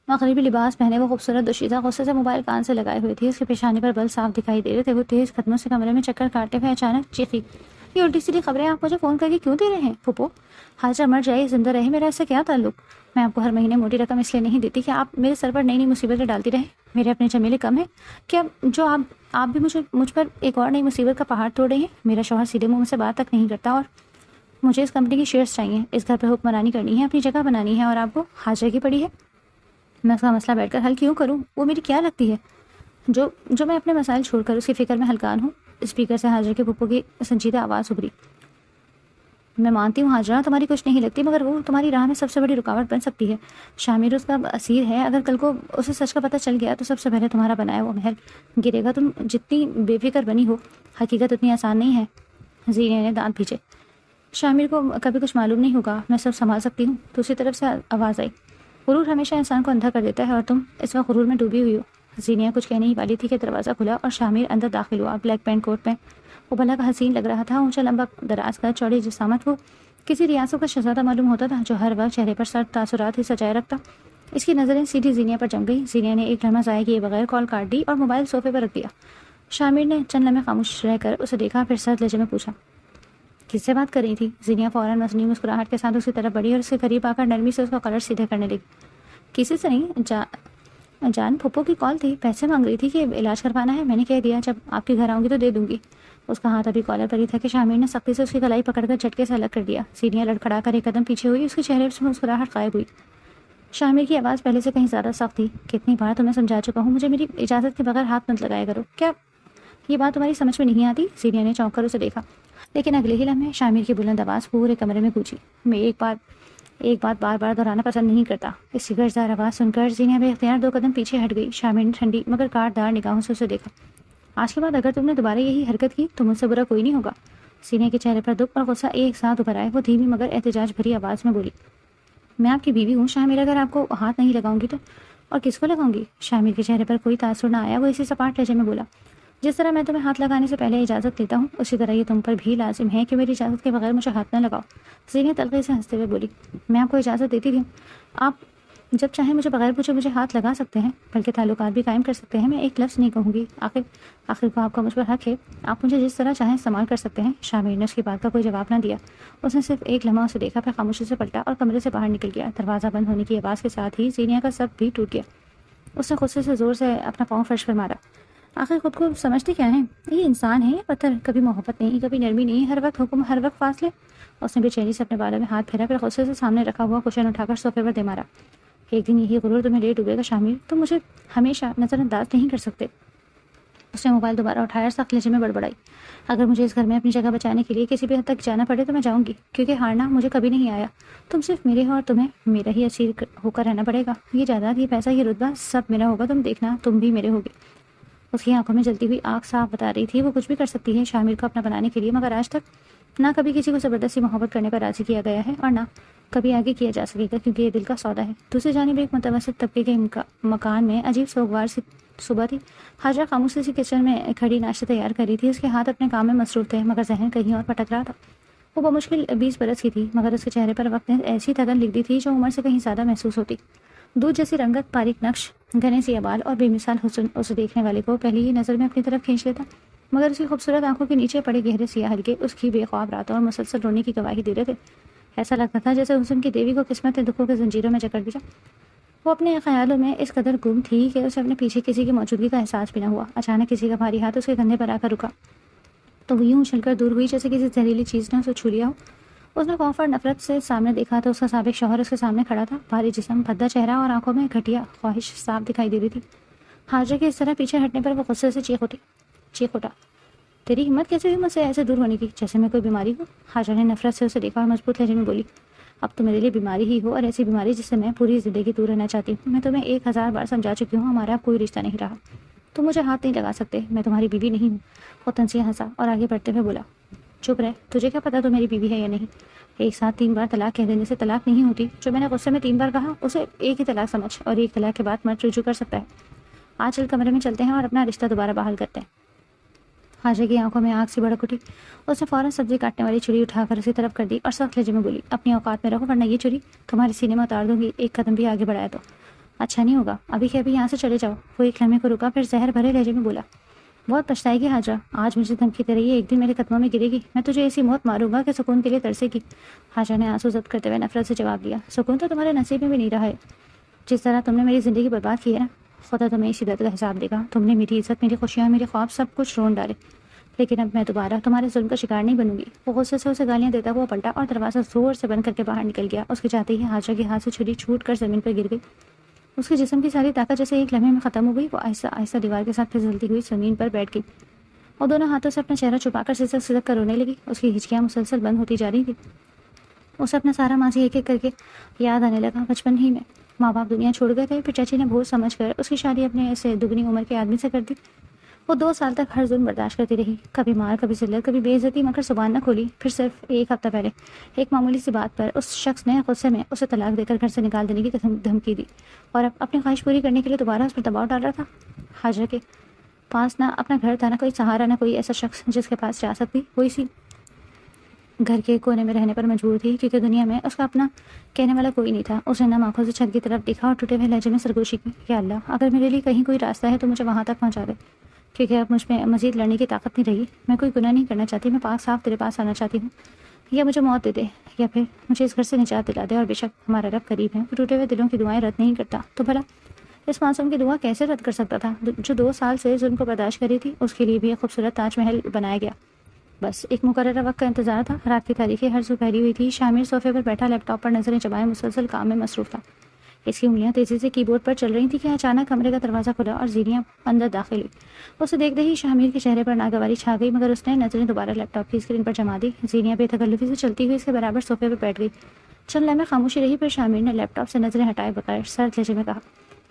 مغربی لباس پہنے وہ خوبصورت دوشیزہ غصے سے موبائل کان سے لگائے ہوئے تھی. اس کے پیشانی پر بل صاف دکھائی دے رہے تھے. وہ تیز قدموں سے کمرے میں چکر کاٹتے ہوئے اچانک چیخی, یہ الٹی سیدھی خبریں آپ مجھے فون کر کے کیوں دے رہے ہیں پھوپھو؟ حاجرہ مر جائے زندہ رہے میرا اس سے کیا تعلق؟ میں آپ کو ہر مہینے موٹی رقم اس لیے نہیں دیتی کہ آپ میرے سر پر نئی نئی مصیبتیں ڈالتی رہیں. میرے اپنے جمیلے کم ہیں کیا جو آپ بھی مجھ پر ایک اور نئی مصیبت کا پہاڑ توڑ رہی ہیں؟ میرا شوہر سیدھے منہ سے بات تک نہیں کرتا اور مجھے اس کمپنی کی شیئرز چاہیے. اس گھر پہ حکمرانی کرنی ہے, اپنی جگہ بنانی ہے, اور آپ کو حاجرہ کی پڑی ہے. میں اس کا مسئلہ بیٹھ کر حل کیوں کروں؟ وہ میری کیا لگتی ہے جو میں اپنے مسائل چھوڑ کر اس کی فکر میں ہلکان ہوں؟ اسپیکر سے حاجرہ کے پھپھو کی سنجیدہ آواز ابھری. میں مانتی ہوں حاجرہ تمہاری کچھ نہیں لگتی, مگر وہ تمہاری راہ میں سب سے بڑی رکاوٹ بن سکتی ہے. شامر اس کا اسیر ہے, اگر کل کو اسے سچ کا پتہ چل گیا تو سب سے پہلے تمہارا بنایا وہ محل گرے گا. تم جتنی بے فکر بنی ہو, حقیقت اتنی آسان نہیں ہے. زینہ نے دانت بھیجے. شامر کو کبھی کچھ معلوم نہیں ہوگا, میں سب سنبھال سکتی ہوں. دوسری طرف سے آواز آئی, غرور ہمیشہ انسان کو اندھا کر دیتا ہے اور تم اس وقت غرور میں ڈوبی ہوئی ہو. زینہ کچھ کہنے ہی والی تھی کہ دروازہ کھلا اور شامر اندر داخل ہوا. بلیک پینٹ کوٹ میں وہ بھلا کا حسین لگ رہا تھا. اونچا لمبا دراز کا چوڑی جسامت, وہ کسی ریاست کا شہزادہ معلوم ہوتا تھا جو ہر وقت چہرے پر سرد تاثرات ہی سجائے رکھتا. اس کی نظریں سیدھی زینہ پر جم گئی. زینہ نے ایک لمحہ ضائع کیے بغیر کال کاٹ دی اور موبائل صوفے پر رکھ دیا. شامر نے چند لمحے خاموش رہ کر اسے دیکھا, پھر سرد لہجے میں پوچھا, کس سے بات کر رہی تھی؟ زینہ فوراً مصنوعی مسکراہٹ کے ساتھ اس کی طرف بڑھی اور اس کے قریب آ کر نرمی سے اس کا کلر سیدھے کرنے لگی. کسی سے نہیں جان پھپھو کی کال تھی, پیسے مانگ رہی تھی کہ علاج کروانا ہے. میں نے کہہ دیا جب آپ کے گھر آؤں گی تو دے دوں گی. اس کا ہاتھ ابھی کالر پر ہی تھا کہ شامر نے سختی سے اس کی کلائی پکڑ کر جھٹکے سے الگ کر دیا. زینہ لڑکھڑا کر ایک قدم پیچھے ہوئی. اس کے چہرے سے مسکراہٹ غائب ہوئی. شامر کی آواز پہلے سے کہیں زیادہ سخت تھی. کتنی بار تمہیں سمجھا چکا ہوں, مجھے میری اجازت کے بغیر ہاتھ مت لگایا کرو. کیا یہ بات تمہاری سمجھ میں نہیں آتی؟ زینہ نے چونک کر اسے دیکھا, لیکن اگلے ہی لمحے شامر کی بلند آواز پورے کمرے میں گونجی. میں ایک بات بار بار دہرانا پسند نہیں کرتا. اس کی گرجدار آواز سن کر زینہ بے اختیار 2 قدم پیچھے ہٹ گئی. شامر نے ٹھنڈی مگر کاٹدار نگاہوں سے اسے دیکھا. آج کے بعد اگر تم نے دوبارہ یہی حرکت کی تو مجھ سے برا کوئی نہیں ہوگا. زینہ کے چہرے پر دکھ اور غصہ ایک ساتھ ابھر آئے. وہ دھیمی مگر احتجاج بھری آواز میں بولی, میں آپ کی بیوی ہوں شامر, اگر آپ کو ہاتھ نہیں لگاؤں گی تو اور کس کو لگاؤں گی؟ شامر کے چہرے پر کوئی تاثر نہ آیا. وہ اسی سپاٹ لہجے میں بولا, جس طرح میں تمہیں ہاتھ لگانے سے پہلے اجازت لیتا ہوں, اسی طرح یہ تم پر بھی لازم ہے کہ میری اجازت کے بغیر مجھے ہاتھ نہ لگاؤ. زینہ تلخی سے ہنستے ہوئے بولی, میں آپ کو اجازت دیتی تھی, آپ جب چاہیں مجھے بغیر پوچھے مجھے ہاتھ لگا سکتے ہیں, بلکہ تعلقات بھی قائم کر سکتے ہیں. میں ایک لفظ نہیں کہوں گی. آخر کو آپ کا مجھ پر حق ہے, آپ مجھے جس طرح چاہیں استعمال کر سکتے ہیں. شامر نے اس کی بات کا کوئی جواب نہ دیا. اس نے صرف ایک لمحہ اسے دیکھا, پھر خاموشی سے پلٹا اور کمرے سے باہر نکل گیا. دروازہ بند ہونے کی آواز کے ساتھ ہی زینہ کا سب بھی ٹوٹ گیا. اس نے غصے سے زور سے اپنا پاؤں فرش پر مارا. آخر خود کو سمجھتے کیا ہیں؟ یہ انسان ہے یا پتھر؟ کبھی محبت نہیں, کبھی نرمی نہیں, ہر وقت حکم, ہر وقت فاصلے. اس نے بے چینی سے اپنے بالوں میں ہاتھ پھیرا, پھر غصے سے سامنے رکھا ہوا کشن اٹھا کر صوفے پر دے مارا. ایک دن یہی غرور تمہیں لے ڈوبے گا شامر, تم مجھے ہمیشہ نظر انداز نہیں کر سکتے. اس نے موبائل دوبارہ اٹھایا اور سخت لہجے میں بڑبڑائی, اگر مجھے اس گھر میں اپنی جگہ بچانے کے لیے کسی بھی حد تک جانا پڑے تو میں جاؤں گی, کیونکہ ہارنا مجھے کبھی نہیں آیا. تم صرف میرے ہو اور تمہیں میرا ہی اسیر ہو کر رہنا پڑے گا. یہ جائیداد, یہ پیسہ, یہ رتبہ سب میرا ہوگا. تم دیکھنا, تم بھی میرے ہوگے. اس کی آنکھوں میں جلتی ہوئی آنکھ صاف بتا رہی تھی وہ کچھ بھی کر سکتی ہے شامر کو اپنا بنانے کے لیے, مگر آج تک نہ کبھی کسی کو زبردستی محبت کرنے پر راضی کیا گیا ہے اور نہ کبھی آگے کیا جا سکے گا, کیونکہ یہ دل کا سودا ہے. دوسری جانب ایک متوسط طبقے کے مکان میں عجیب سوگوار سی صبح تھی. حاجرہ خاموشی سے کچن میں کھڑی ناشتہ تیار کر رہی تھی. اس کے ہاتھ اپنے کام میں مصروف تھے, مگر ذہن کہیں اور پٹک رہا تھا. وہ بمشکل 20 برس کی تھی, مگر اس کے چہرے پر وقت نے ایسی تھکن لکھ دی تھی جو عمر سے کہیں زیادہ محسوس ہوتی. دودھ جیسی رنگت, باریک نقش, گھنے سی بال اور بے مثال حسن اسے دیکھنے والے کو پہلی ہی نظر میں اپنی طرف کھینچ لیتا, مگر اس کی خوبصورت آنکھوں کے نیچے پڑے گہرے سیاہ حلقے اس کی بے خواب راتوں اور مسلسل رونے کی گواہی دے رہے تھے. ایسا لگتا تھا جیسے حسن کی دیوی کو قسمت نے دکھوں کے زنجیروں میں جکڑ دیا. وہ اپنے خیالوں میں اس قدر گم تھی کہ اسے اپنے پیچھے کسی کی موجودگی کا احساس بھی نہ ہوا. اچانک کسی کا بھاری ہاتھ اس کے کندھے پر آ کر رکا تو وہ یوں اچھل کر دور ہوئی جیسے کسی زہریلی چیز نے اسے چھو لیا ہو. اس نے خوف اور نفرت سے سامنے دیکھا تو اس کا سابق شوہر اس کے سامنے کھڑا تھا. بھاری جسم, بھدا چہرہ اور آنکھوں میں گھٹیا خواہش صاف دکھائی دے رہی تھی. حاجرہ کے اس طرح پیچھے ہٹنے پر وہ غصے سے چیخ اٹھا, تیری ہمت کیسے ہوئی مجھ سے ایسے دور ہونے کی, جیسے میں کوئی بیماری ہوں؟ حاجرہ نے نفرت سے اسے دیکھا اور مضبوط لہجے میں بولی, اب تو میرے لیے بیماری ہی ہو, اور ایسی بیماری جس سے میں پوری زندگی دور رہنا چاہتی ہوں. میں تمہیں 1000 بار سمجھا چکی ہوں, ہمارا کوئی رشتہ نہیں رہا. تم مجھے ہاتھ نہیں لگا سکتے, میں تمہاری بیوی نہیں ہوں. وہ تنزیہ ہنسا اور آگے بڑھتے ہوئے بولا, چپ رہ, تجھے کیا پتا تو میری بیوی ہے یا نہیں؟ ایک ساتھ 3 بار طلاق کہہ دینے سے طلاق نہیں ہوتی. جو میں نے غصے میں 3 بار کہا اسے ایک ہی طلاق سمجھ, اور ایک طلاق کے بعد مرد رجوع کر سکتا ہے. آج چل کمرے میں چلتے ہیں اور اپنا رشتہ دوبارہ بحال کرتے ہیں. حاجرہ کی آنکھوں میں آگ سی بھڑک اٹھی. اس نے فوراً سبزی کاٹنے والی چھری اٹھا کر اسی طرف کر دی اور سخت لہجے میں بولی, اپنی اوقات میں رہو ورنہ یہ چھری تمہارے سینے میں اتار دوں گی ایک قدم بھی آگے بڑھایا تو. اچھا نہیں ہوگا، ابھی کے ابھی یہاں سے چلے جاؤ۔ وہ ایک لمحے کو رکا، پھر زہر بھرے لہجے میں بولا، بہت پچھتائے گی حاجرہ، آج مجھے دھمکی دے رہی ہے، ایک دن میرے قدموں میں گرے گی، میں تجھے ایسی موت ماروں گا کہ سکون کے لیے ترسے گی۔ حاجرہ نے آنسو ضبط کرتے ہوئے نفرت سے جواب دیا، سکون تو تمہارے نصیب میں بھی نہیں رہا ہے، جس طرح تم نے میری زندگی برباد کی ہے نا، خدا تمہیں اسی درد کا حساب دے گا۔ تم نے میری عزت، میری خوشیاں، میرے خواب سب کچھ رون ڈالے، لیکن اب میں دوبارہ تمہارے ظلم کا شکار نہیں بنوں گی۔ وہ غصے سے اسے گالیاں دیتا ہوا پلٹا اور دروازہ زور سے بند کر کے باہر نکل گیا۔ اس کے جاتے ہی حاجرہ کے ہاتھ سے چھری چھوٹ کر زمین پر گر گئی۔ اس کے جسم کی ساری طاقت جیسے ایک لمحے میں ختم ہو گئی۔ وہ آہستہ آہستہ دیوار کے ساتھ پھسلتی ہوئی زمین پر بیٹھ گئی اور دونوں ہاتھوں سے اپنا چہرہ چھپا کر سسک سسک کر رونے لگی۔ اس کی ہچکیاں مسلسل بند ہوتی جا رہی تھی۔ اسے اپنا سارا ماضی ایک ایک کر کے یاد آنے لگا۔ بچپن ہی میں ماں باپ دنیا چھوڑ گئے تھے، پھر چچی نے بوجھ سمجھ کر اس کی شادی اپنے سے دگنی عمر کے آدمی سے کر دی۔ وہ 2 سال تک ہر ظلم برداشت کرتی رہی، کبھی مار، کبھی ذلت، کبھی بے عزتی، مگر زبان نہ کھولی۔ پھر صرف ایک ہفتہ پہلے ایک معمولی سی بات پر اس شخص نے غصے میں اسے طلاق دے کر گھر سے نکال دینے کی دھمکی دی، اور اب اپنی خواہش پوری کرنے کے لیے دوبارہ اس پر دباؤ ڈال رہا تھا۔ حاجرہ کے پاس نہ اپنا گھر تھا، نہ کوئی سہارا، نہ کوئی ایسا شخص جس کے پاس جا سکتی۔ وہ اسی گھر کے کونے میں رہنے پر مجبور تھی، کیونکہ دنیا میں اس کا اپنا کہنے والا کوئی نہیں تھا۔ اس نے نم آنکھوں سے چھت کی طرف دیکھا اور ٹوٹے ہوئے لہجے میں سرگوشی کی، یا اللہ، اگر میرے لیے کہیں کوئی راستہ ہے تو مجھے وہاں تک پہنچا دے، کیونکہ اب مجھ میں مزید لڑنے کی طاقت نہیں رہی۔ میں کوئی گناہ نہیں کرنا چاہتی، میں پاک صاف تیرے پاس آنا چاہتی ہوں، یا مجھے موت دے دے، یا پھر مجھے اس گھر سے نجات دلا دے۔ اور بے شک ہمارا رب قریب ہے، وہ ٹوٹے ہوئے دلوں کی دعائیں رد نہیں کرتا۔ تو بھلا اس معصوم کی دعا کیسے رد کر سکتا تھا، جو 2 سال سے ظلم کو برداشت کری تھی؟ اس کے لیے بھی ایک خوبصورت تاج محل بنایا گیا، بس ایک مقررہ وقت کا انتظار تھا۔ رات کی تاریخی ہر سو پھیلی ہوئی تھی۔ شامر صوفے پر بیٹھا لیپ ٹاپ پر نظریں چبائے مسلسل کام میں مصروف تھا۔ اس کی انگلیاں تیزی سے کی بورڈ پر چل رہی تھیں کہ اچانک کمرے کا دروازہ کھلا اور زینیا اندر داخل ہوئی۔ اسے دیکھتے ہی شامر کے چہرے پر ناگواری چھا گئی، مگر اس نے نظریں دوبارہ لیپ ٹاپ کی اسکرین پر جما دی۔ زینیا بے تکلفی سے چلتی ہوئی اس کے برابر صوفے پر بیٹھ گئی۔ چند لمحے خاموشی رہی، پھر شامر نے لیپ ٹاپ سے نظریں ہٹائے بغیر سرد لہجے میں کہا،